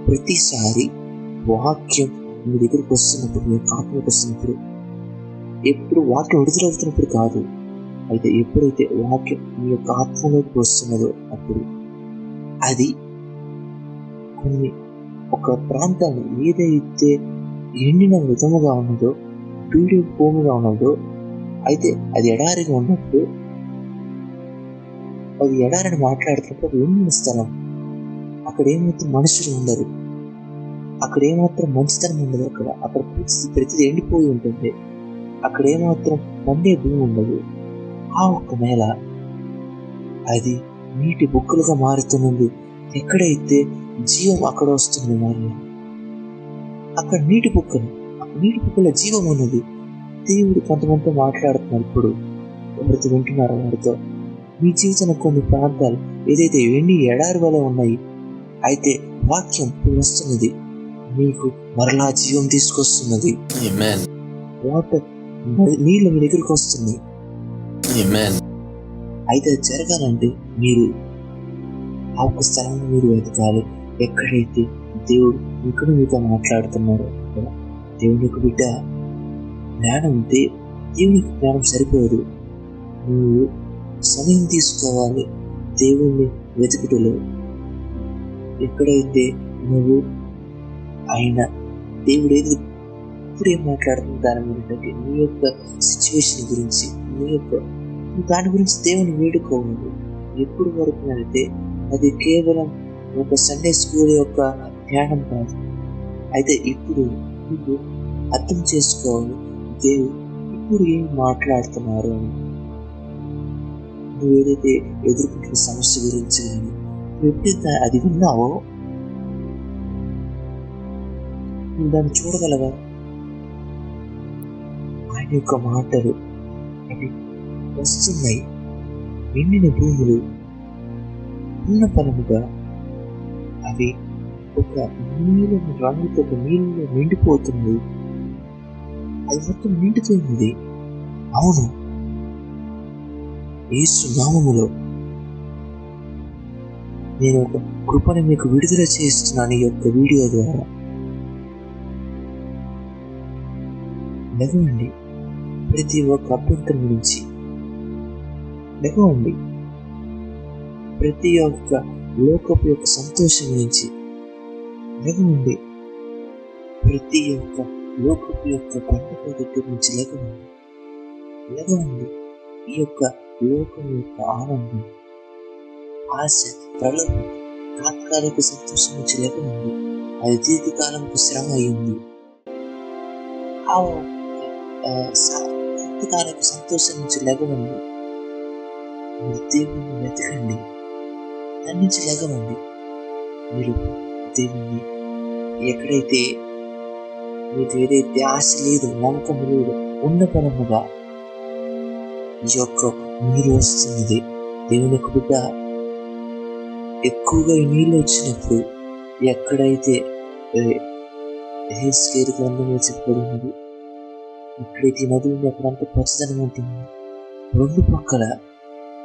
ప్రతిసారి వాక్యం మీ దగ్గరకు వస్తున్నప్పుడు, మీ ఆత్మకు వస్తున్నప్పుడు, ఎప్పుడు వాక్యం విడుదలవుతున్నప్పుడు కాదు, అయితే ఎప్పుడైతే వాక్యం మీ యొక్క ఆత్మలోకి వస్తున్నదో అప్పుడు అది కొన్ని ఒక ప్రాంతాన్ని ఏదైతే ఎండిన విధముగా ఉన్నదో, బీడు భూమిగా ఉన్నదో, అయితే అది ఎడారిగా ఉన్నప్పుడు, అది ఎడారిని మాట్లాడుతున్నప్పుడు ఎండిన స్థలం, అక్కడ ఏమాత్రం మనుషులు ఉండరు, అక్కడ ఏమాత్రం మంచితనం ఉండదు, అక్కడ ప్రతిదీ ఎండిపోయి ఉంటుంది, అక్కడ ఏమాత్రం పండే భూమి ఉండదు. ఆ ఒక్క నేల అది నీటి బుక్కలుగా మారుతున్నది. ఎక్కడైతే జీవం అక్కడ వస్తుంది, మరి అక్కడ నీటి బుక్కల జీవం ఉన్నది. దేవుడు కొంతమందితో మాట్లాడుతున్నారు. ఇప్పుడు ఎవరైతే వింటున్నారో వారితో, మీ జీవితంలో కొన్ని ప్రాంతాలు ఏదైతే ఎండి ఎడారి వల్ల ఉన్నాయి, అయితే వాక్యం వస్తున్నది, మీకు మరలా జీవం తీసుకొస్తున్నది. వాటర్ నీళ్ళు మీ దగ్గరికి వస్తుంది. అయితే అది జరగాలంటే మీరు ఆ ఒక్క స్థలంలో మీరు వెతకాలి. ఎక్కడైతే దేవుడు మీతో మాట్లాడుతున్నారో అక్కడ దేవునికి బిడ్డ జ్ఞానం దేవునికి జ్ఞానం సరిపోదు. నువ్వు సమయం తీసుకోవాలి దేవుణ్ణి వెతుకుటలో. ఎక్కడైతే నువ్వు దేవుడు ఇప్పుడు ఏం మాట్లాడుతున్న దాని గురించి, నీ యొక్క సిచ్యువేషన్ గురించి, దాని గురించి దేవుని వేడుకోవాలి. ఎప్పుడు వరకు అయితే అది కేవలం ఒక సండే స్కూల్ యొక్క జ్ఞానం కాదు. అయితే ఇప్పుడు నువ్వు అర్థం చేసుకోవాలి దేవుడు ఇప్పుడు ఏం మాట్లాడుతున్నారు అని. నువ్వు ఏదైతే ఎదుర్కొంటున్న సమస్య గురించి కానీ నువ్వు ఎప్పుడైతే అది విన్నావో నువ్వు దాన్ని చూడగలవా? ఆయన యొక్క మాటలు అవి వస్తున్నాయి. ఎండిన భూములు ఉన్న పరముగా అవి ఒక నీళ్ళని రంగుతో ఒక నీళ్ళు నిండిపోతుంది. అది మొత్తం నిండుతుంది. అవును, యేసు నామములో నేను ఒక కృపను మీకు విడుదల చేస్తున్నాను. ఈ యొక్క వీడియో ద్వారా లెగవండి. ప్రతి ఒక్క అభ్యంతరం నుంచి లెగవండి. ప్రతి ఒక్క లోకపు యొక్క సంతోషం నుంచి లెగవండి. ప్రతి ఒక్క లోకపు యొక్క పండుగ దగ్గర నుంచి లెగవండి. ఈ యొక్క లోకం యొక్క ఆనందం, ఆశ, ప్రలోభం, తాత్కాలిక సంతోషం నుంచి లెగవండి. అది దీర్ఘకాలంకు శ్రమ అయింది. తాత్కాలిక సంతోషం నుంచి లెగవండి. మీరు దేవుణ్ణి వెతకండి. దాని నుంచి లెగవండి. మీరు దేవుణ్ణి ఎక్కడైతే మీకు ఏదైతే ఆశ లేదు, నమ్మకం లేదు, ఉన్న పరముగా ఈ యొక్క నీరు వస్తున్నది. దేవుని యొక్క బిడ్డ ఎక్కువగా ఈ నీళ్ళు వచ్చినప్పుడు ఎక్కడైతే హెస్కేలు గ్రంథంలో చెప్పబడినది, ఎక్కడైతే నది ఉంది అక్కడంతా పచ్చదనం ఉంటుంది. రెండు పక్కల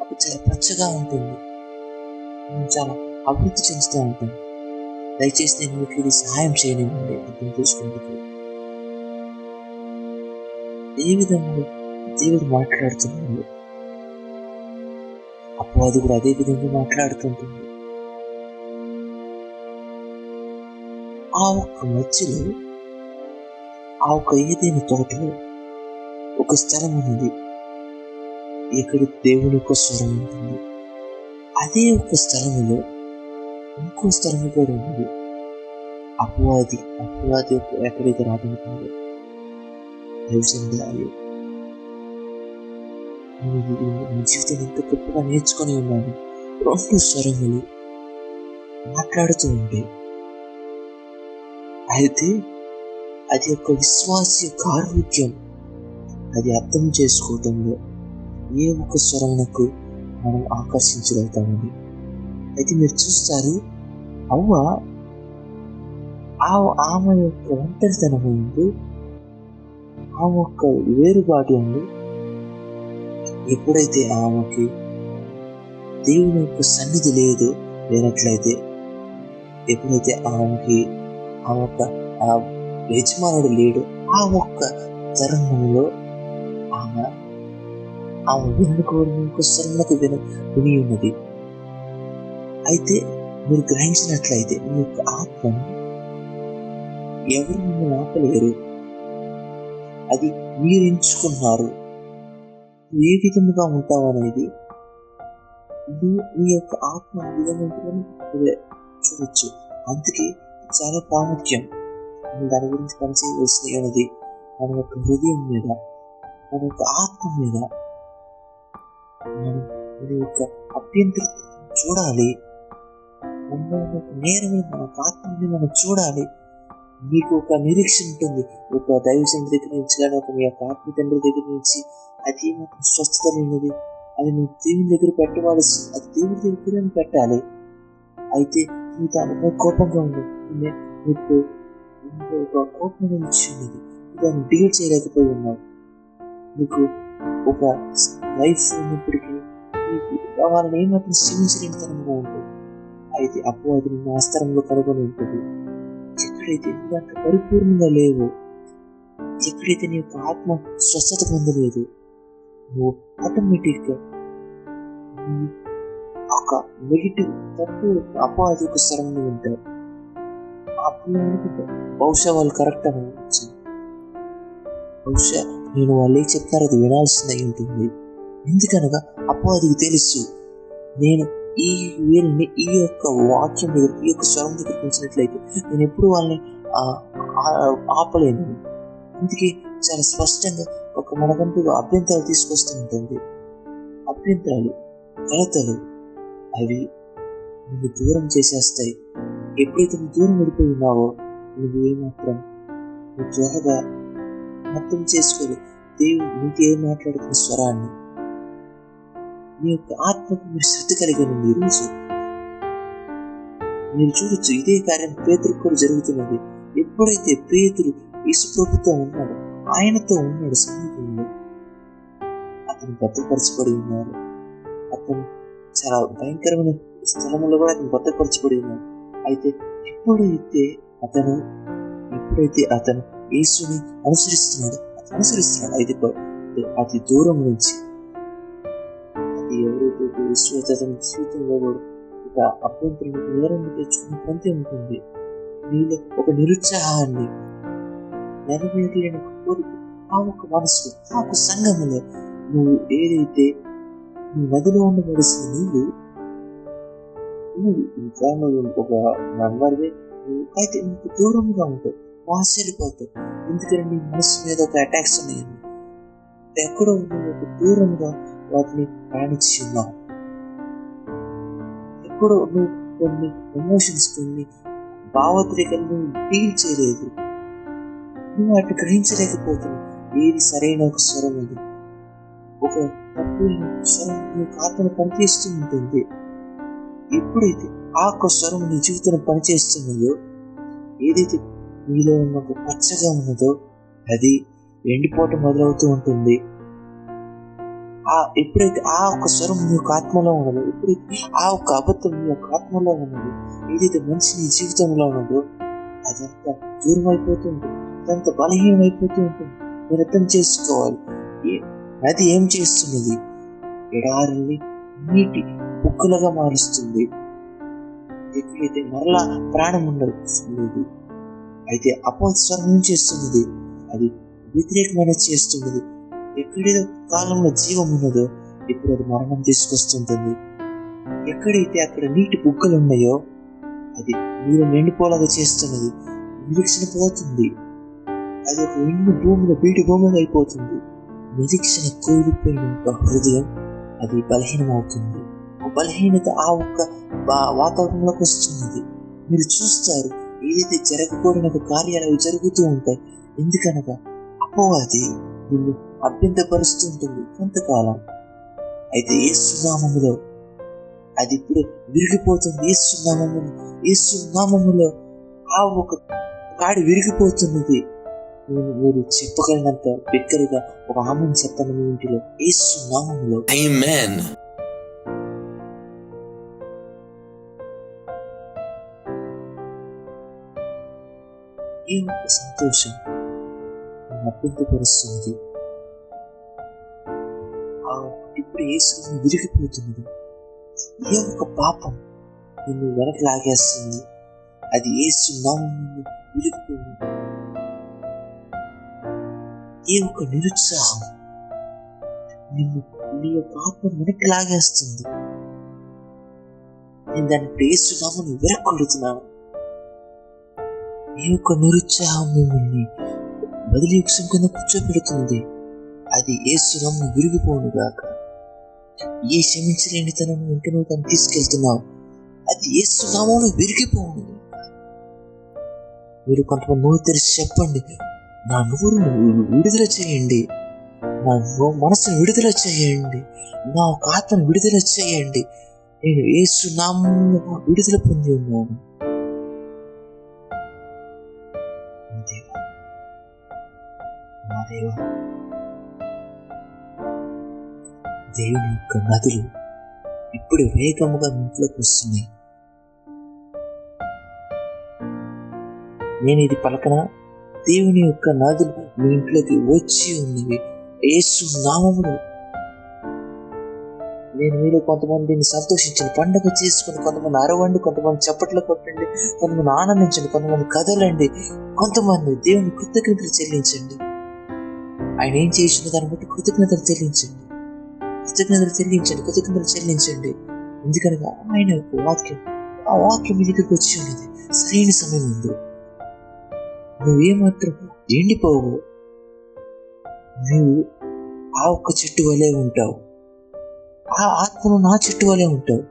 అప్పుడు చాలా పచ్చగా ఉంటుంది. చాలా అభివృద్ధి చెందుతూ ఉంటాం. దయచేసి నేను మీకు ఇది సహాయం చేయనివ్వండి అర్థం చేసుకుంటూ. ఏ విధంగా దేవుడు మాట్లాడుతున్నాడు, అపవాది కూడా అదే విధంగా మాట్లాడుతుంటుంది. ఆ ఒక్క మధ్యలో ఆ ఒక్క ఏదైనా తోటలో ఒక స్థలం ఉన్నది, ఇక్కడ దేవుని యొక్క స్వరం ఉంటుంది. అదే ఒక స్థలంలో ఇంకో స్థలం కూడా ఉన్నది. అపవాది ఎక్కడైతే రాబడుతుందో దైవజనులారా, నా జీవితం ఎంత గొప్పగా నేర్చుకొని ఉన్నాను. రెండు స్వరములు మాట్లాడుతూ ఉంటే, అయితే అది ఒక విశ్వాస యొక్క ఆరోగ్యం. అది అర్థం చేసుకోవటంలో ఏ ఒక్క స్వరమునకు మనం ఆకర్షించగలుగుతామండి. అయితే మీరు చూస్తారు, అవ్వ ఆమె యొక్క ఒంటరితనం ఉంది, ఆమె యొక్క వేరుబాటు ఉంది. ఎప్పుడైతే ఆమెకి దేవుని యొక్క సన్నిధి లేనట్లయితే, ఎప్పుడైతే ఆమె యొక్క ఆ యజమానుడు లేడు, ఆ ఒక్క తరుణంలో ఆమె వినుకోవడం యొక్క స్వరములకు విని ఉన్నది. అయితే మీరు గ్రహించినట్లయితే మీ యొక్క ఆత్మను ఎవరు మిమ్మల్ని ఆపలేరు. అది మీరు ఎంచుకున్నారు. ఏ విధముగా ఉంటావు అనేది మీ యొక్క ఆత్మ ఆ విధంగా ఉంటుందని చూడొచ్చు. అందుకే చాలా ప్రాముఖ్యం. మనం దాని గురించి పనిచేయవలసి ఉన్నది. మన యొక్క హృదయం మీద, మన యొక్క ఆత్మ మీద మన యొక్క అభ్యంతరం చూడాలి. మన యొక్క నేరములు మన ఆత్మని మనం చూడాలి. మీకు ఒక నిరీక్షణ ఉంటుంది, ఒక దైవజనుడి దగ్గర నుంచి కానీ ఒక మీ యొక్క ఆత్మ తండ్రి దగ్గర నుంచి. అది మాత్రం స్వస్థత లేనిది. అది నువ్వు దేవుని దగ్గర పెట్టవలసి, అది దేవుని దగ్గర పెట్టాలి. అయితే నువ్వు దానిపై కోపంగా ఉన్నది, నీకు ఒక కోపం ఇచ్చి ఉన్నది, దాన్ని డీల్ చేయలేకపోయి ఉన్నావు. నీకు ఒక లైఫ్ ఉన్నప్పటికీ నీకు వాళ్ళని ఏమాత్రం క్షమించలేని తనంగా ఉంటుంది. అయితే అపవాది నిన్ను ఆస్తరంలో కనుగొని ఉంటుంది. ఎక్కడైతే దాంట్లో పరిపూర్ణంగా లేవు, ఎక్కడైతే నీ యొక్క ఆత్మ స్వస్థత పొందలేదు, నువ్వు ఆటోమేటిక్గా ఒక నెగిటివ్ తప్పు అపవాది యొక్క స్వరంలో ఉంటావు. అప్పుడు అనుకుంటావు, బహుశా వాళ్ళు కరెక్ట్ అని, బహుశా నేను వాళ్ళు ఏం చెప్తారో అది వినాల్సింది అయి ఉంటుంది. ఎందుకనగా అపవాదికి తెలుసు, నేను ఈ వీళ్ళని ఈ యొక్క వాక్యం దగ్గర, ఈ యొక్క స్వరం దగ్గర ఉంచినట్లయితే నేను ఎప్పుడు వాళ్ళని ఆపలేను. అందుకే చాలా స్పష్టంగా ఒక మనకంటూ అభ్యంతరాలు తీసుకొస్తూ ఉంటుంది. అభ్యంతరాలు, కలతలు అవి నువ్వు దూరం చేసేస్తాయి. ఎప్పుడైతే నువ్వు దూరం వెళ్ళిపోయి ఉన్నావో నువ్వు ఏమాత్రం నువ్వు త్వరగా అర్థం చేసుకోలేదు దేవుడు నీకు ఏం మాట్లాడుతున్న స్వరాన్ని. మీ యొక్క ఆత్మకు మీరు శ్రద్ధ కలిగి ఉంది. ఈరోజు మీరు చూడొచ్చు, ఇదే కార్యం పేతురుకు కూడా జరుగుతున్నది. ఎప్పుడైతే పేతురు యేసు ప్రభుతో ఉన్నాడు, ఆయనతో ఉన్నాడు సమీపంలో, అతను భద్రపరచబడి ఉన్నారు. అతను చాలా భయంకరమైన స్థలంలో కూడా అతను భద్రపరచబడి ఉన్నాడు. అయితే ఎప్పుడైతే అతను యేసుని అనుసరిస్తున్నాడు, అయితే అతి దూరం నుంచి అది ఎవరైతే విశ్వాస జీవితంలో కూడా ఒక అభ్యంతరం నేరాన్ని తెచ్చుకునే పొందే ఉంటుంది. నీలో ఒక నిరుత్సాహాన్ని, నెరవేరలేని కోరిక, ఆ ఒక మనసు, ఆ ఒక సంఘములో నువ్వు ఏదైతే నువ్వు నదిలో ఉండవలసిన నీళ్ళు ఇంకా నువ్వు ఒక మెంబర్వే, అయితే నీకు దూరంగా ఉంటావు, ఆశ్చర్యపోతావు. ఎందుకంటే నీ మనసు మీద ఒక అటాక్స్ ఉన్నాయండి. ఎక్కడో నువ్వు ఒక దూరంగా వాటిని ప్రయాణించి ఉన్నావు. ఎక్కడో నువ్వు కొన్ని ఎమోషన్స్, కొన్ని భావోద్రేకాలు నువ్వు డీల్ చేయలేదు. నువ్వు వాటిని గ్రహించలేకపోతున్నావు. ఏది సరైన ఒక స్వరం అది, ఒక తప్పు స్వరం నీ ఆత్మను పనిచేస్తూ ఉంటుంది. ఎప్పుడైతే ఆ ఒక్క స్వరం నీ జీవితంలో పనిచేస్తున్నదో, ఏదైతే నీలో ఉన్న ఒక పచ్చగా ఉన్నదో అది ఎండిపోవటం మొదలవుతూ ఉంటుంది. ఎప్పుడైతే ఆ ఒక్క స్వరం నీ యొక్క ఆత్మలో ఉన్నదో, ఎప్పుడైతే ఆ ఒక్క అబద్ధం నీ యొక్క ఆత్మలో ఉన్నదో, ఏదైతే మంచి నీ జీవితంలో ఉన్నదో అదంతా దూరం అయిపోతూ ఉంటుంది, అదంతా బలహీనం అయిపోతూ ఉంటుంది. మీరు అర్థం చేసుకోవాలి, నది ఏం చేస్తున్నది? ఎడారిని నీటి బుక్కలుగా మారుస్తుంది. ఎక్కడైతే మరలా ప్రాణం ఉండదు. అయితే అపవాది స్వరం ఏం చేస్తున్నది? అది వ్యతిరేకమైన చేస్తున్నది. ఎక్కడేదో కాలంలో జీవం ఉన్నదో ఇప్పుడు అది మరణం తీసుకొస్తుంటుంది. ఎక్కడైతే అక్కడ నీటి బుగ్గలు ఉన్నాయో అది నీరు నిండిపోలాగా చేస్తున్నది. నిరీక్షణ పోతుంది. అది ఒక ఎండు భూమిలో బీటి భూమిగా అయిపోతుంది. నిరీక్షణ కోల్పోయిన ఒక హృదయం అది బలహీనం అవుతుంది. ఆ బలహీనత ఆ ఒక్క వాతావరణంలోకి వస్తున్నది. మీరు చూస్తారు, ఏదైతే జరగకూడని కార్యాలు జరుగుతూ ఉంటాయి. ఎందుకనగా అపవాది నిన్ను అభ్యంతరపరుస్తూ ఉంటుంది కొంతకాలం. అయితే యేసు నామములో అది ఇప్పుడు విరిగిపోతుంది. యేసు నామములో ఆ ఒక కాడి విరిగిపోతున్నది. మీరు చెప్పగలిగినంత బిగ్గరగా ఒక ఆమెను చెప్పండి మీ ఇంటిలో, యేసు నామములో. Amen. ఈ యొక్క సంతోషం అభ్యంతరపరుస్తుంది. ఇప్పుడు యేసు విరిగిపోతున్నది. ఏ ఒక్క పాపం నిన్ను వెనక్కి లాగేస్తుంది, అది యేసు నామములో విరిగిపోయింది. ఏ ఒక్క నిరుత్సాహం నిన్ను నీ యొక్క ఆత్మను వెనక్కి లాగేస్తుంది, నేను దాన్ని యేసు నామములో విరగొడుతున్నాను. ఏ ఒక్క నిరుత్సాహం మిమ్మల్ని బదిలీ వృక్షం కింద కూర్చోబెడుతుంది, అది యేసు నామములో విరిగిపోను గాక. ఏ క్షమించలేని తనను ఇంకా నువ్వు తను తీసుకెళ్తున్నావు, అది యేసు నామములో విరిగిపోను. మీరు కొంతమంది నోరు తెరిచి చెప్పండి, నా నోరును విడుదల చేయండి, నా మనసును విడుదల చేయండి, నా ఒక ఆత్మను విడుదల చేయండి. నేను యేసు నామములో విడుదల పొంది ఉన్నాను. నా దేవా, దేవుని యొక్క నదులు ఇప్పుడు వేగముగా ఇంట్లోకి వస్తున్నాయి. నేను ఇది పలకన, దేవుని యొక్క నదులు మీ ఇంట్లోకి వచ్చి ఉన్నవి యేసు నామములో. నేను మీలో కొంతమందిని సంతోషించండి, పండుగ చేసుకుని, కొంతమంది అరవండి, కొంతమంది చప్పట్లు కొట్టండి, కొంతమంది ఆనందించండి, కొంతమంది కదలండి, కొంతమంది దేవుని కృతజ్ఞతలు చెల్లించండి. ఆయన ఏం చేసిన దాన్ని బట్టి కృతజ్ఞతలు చెల్లించండి. ఎందుకనగా ఆయన యొక్క వాక్యం, ఆ వాక్యం మీ దగ్గరికి వచ్చి ఉన్నది సరైన సమయం ఉంది. నువ్వేమాత్రం ఎండిపోవు, నువ్వు ఆ ఒక్క చెట్టు వలె ఉంటావు, ఆ ఆత్మను నా చెట్టు వలె ఉంటావు.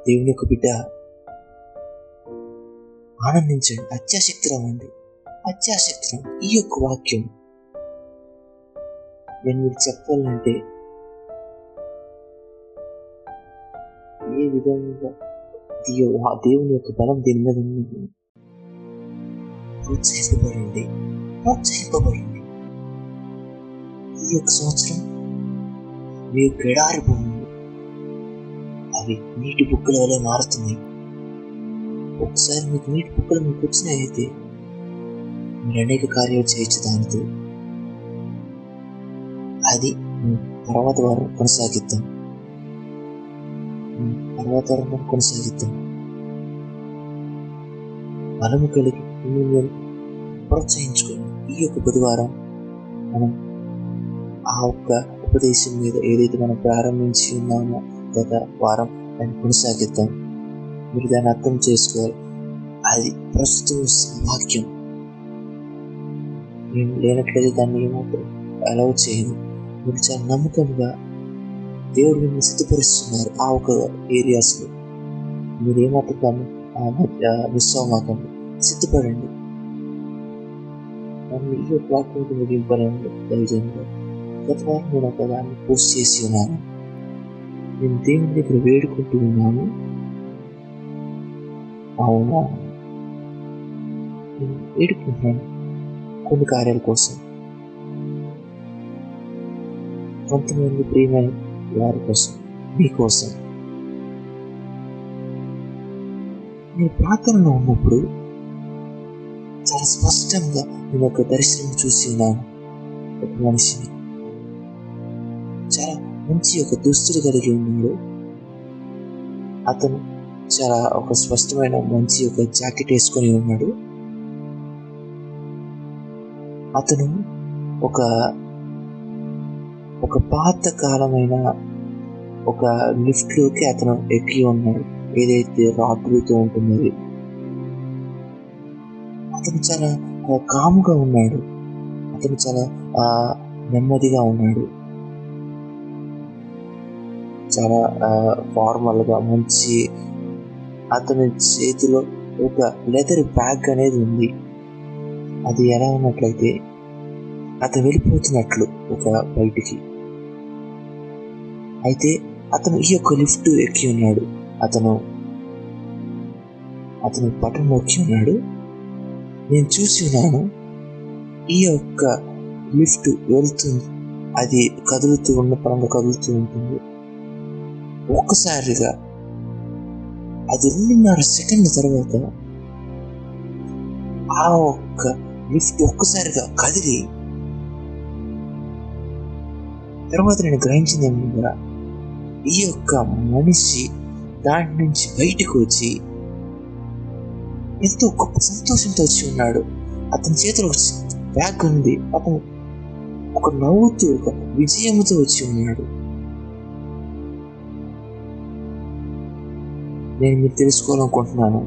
దేవుని యొక్క బిడ్డ, ఆనందించండి, అత్యాశక్తిరావండి. ఈ యొక్క వాక్యం నేను మీకు చెప్పాలంటే ఏ విధంగా దేవుని యొక్క బలం దీని మీద ఉన్నది. ప్రోత్సహింపబడండి. ఈ యొక్క సంవత్సరం మీ యొక్క ఎడారి భూములు అవి నీటి బుక్కల వల్ల మారుతున్నాయి. ఒకసారి మీకు నీటి బుక్కలు మీకు వచ్చినాయితే మీరు అనేక కార్యాలు చేయొచ్చు దానితో. అది తర్వాత వారం కొనసాగిద్దాం. బలము కలిగి మిమ్మల్ని ప్రోత్సహించుకోండి. ఈ యొక్క బుధవారం మనం ఆ ఒక్క ఉపదేశం మీద ఏదైతే మనం ప్రారంభించి ఉన్నామో గత వారం దాన్ని కొనసాగిద్దాం. మీరు దాన్ని అర్థం చేసుకోవాలి. అది ప్రస్తుతం వాక్యం. నేను లేనట్లయితే దాన్ని ఏమాత్రం అలౌ చేయను. మీరు చాలా నమ్మకంగా దేవుడు మిమ్మల్ని సిద్ధపరుస్తున్నారు. ఆ ఒక ఏరియాస్లో మీరు ఏమాత్రం దాన్ని మిస్ అవ్వకండి, సిద్ధపడండి. నన్ను ఈ యొక్క వాక్యంతో ముగింపాలండి దైవంగా. గత వారం నేను ఒక దాన్ని పోస్ట్ చేసి ఉన్నాను. నేను దేవుని దగ్గర వేడుకుంటూ ఉన్నాను. అవునా, నేను వేడుకుంటున్నాను కొన్ని కార్యాల కోసం, కొంతమంది ప్రియమైన వారి కోసం, మీకోసం. నేను ప్రార్థనలో ఉన్నప్పుడు చాలా స్పష్టంగా నేను ఒక దర్శనం చూసి ఉన్నాను. ఒక మనిషిని చాలా మంచి ఒక దుస్తులు కలిగి ఉన్నాడు. అతను చాలా ఒక స్పష్టమైన మంచి ఒక జాకెట్ వేసుకొని ఉన్నాడు. అతను ఒక పాత కాలమైన ఒక లిఫ్ట్ లోకి అతను ఎక్కి ఉన్నాడు, ఏదైతే రాడ్లతో ఉంటున్నది. అతను చాలా కాముగా ఉన్నాడు. అతను చాలా నెమ్మదిగా ఉన్నాడు. చాలా ఫార్మల్గా మంచి, అతని చేతిలో ఒక లెదర్ బ్యాగ్ అనేది ఉంది. అది ఎలా ఉన్నట్లయితే అతను వెళ్ళిపోతున్నట్లు ఒక బయటికి. అయితే అతను ఈ యొక్క లిఫ్ట్ ఎక్కి ఉన్నాడు. అతను బటన్ నొక్కి ఉన్నాడు. నేను చూసి ఉన్నాను. ఈ యొక్క లిఫ్ట్ వెళ్తుంది, అది కదులుతూ ఉన్న పరంగా కదులుతూ ఉంటుంది. ఒక్కసారిగా అది 2.5 సెకండ్ల తర్వాత ఆ ఒక్క లిఫ్ట్ ఒక్కసారిగా కదిలి, తర్వాత నేను గ్రహించింది ఏమనగా ఈ యొక్క మనిషి దాని నుంచి బయటకు వచ్చి ఎంతో గొప్ప సంతోషంతో వచ్చి ఉన్నాడు. అతని చేతిలో బ్యాగ్ ఉంది. అతను ఒక నవ్వుతూ ఒక విజయంతో వచ్చి ఉన్నాడు. నేను మీరు తెలుసుకోవాలనుకుంటున్నాను,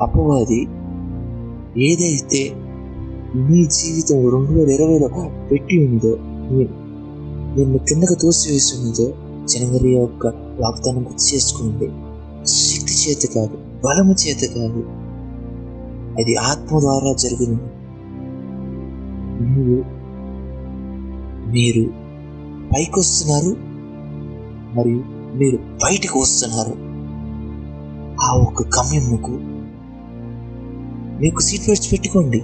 అపవాది ఏదైతే మీ జీవితం 2020లో పెట్టి ఉందో, నేను కిందకు తోసివేసి ఉన్నదో, జనవరి యొక్క వాగ్దానం గుర్తు చేసుకోండి. శక్తి చేత కాదు, బలము చేత కాదు, అది ఆత్మ ద్వారా జరిగినది. మీరు పైకి వస్తున్నారు మరియు మీరు బయటకు వస్తున్నారు. ఆ ఒక్క గమ్యముకు మీకు సీట్ బెల్ట్స్ పెట్టుకోండి.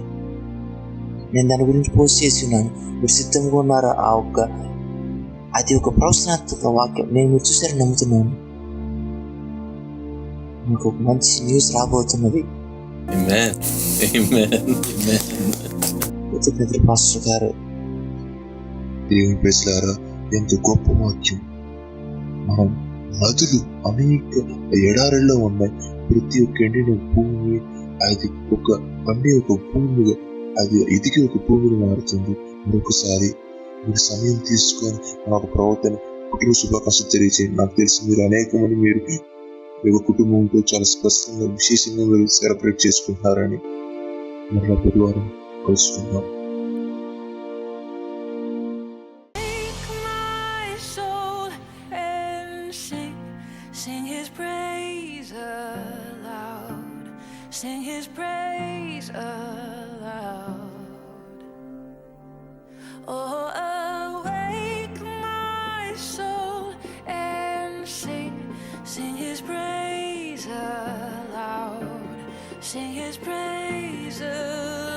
నేను దాని గురించి పోస్ట్ చేసి ఉన్నాను. మీరు సిద్ధంగా ఉన్నారా? అది ఒక ప్రవచనాత్మక వాక్యం. నేను మీరు చూసారని నమ్ముతున్నాను. మీకు ఒక మంచి న్యూస్ రాబోతున్నది. కృతజ్ఞతలు పాస్టర్ గారు. దేవుని ప్రజలారా, ఎంత గొప్ప వాక్యం. మనం నదులు అనేక ఎడారుల్లో ఉన్నాయి. ప్రతి ఒక్క ఎండిన భూమి అది ఒక పండే ఒక భూమిగా, అది ఎదిగి ఒక భూమిని మారుతుంది. మరొకసారి మీరు సమయం తీసుకొని మన ప్రవర్తన కుటుంబ శుభాకాంక్షలు తెలియజేయండి. నాకు తెలిసి మీరు అనేక మంది మీరు కుటుంబంతో చాలా స్పష్టంగా విశేషంగా మీరు సెలబ్రేట్ చేసుకుంటున్నారని. మరలా గురువారం కలుసుకుందాం. Sing his praise aloud. Sing his praise aloud. Oh, awake my soul and sing. Sing his praise aloud. Sing his praise aloud.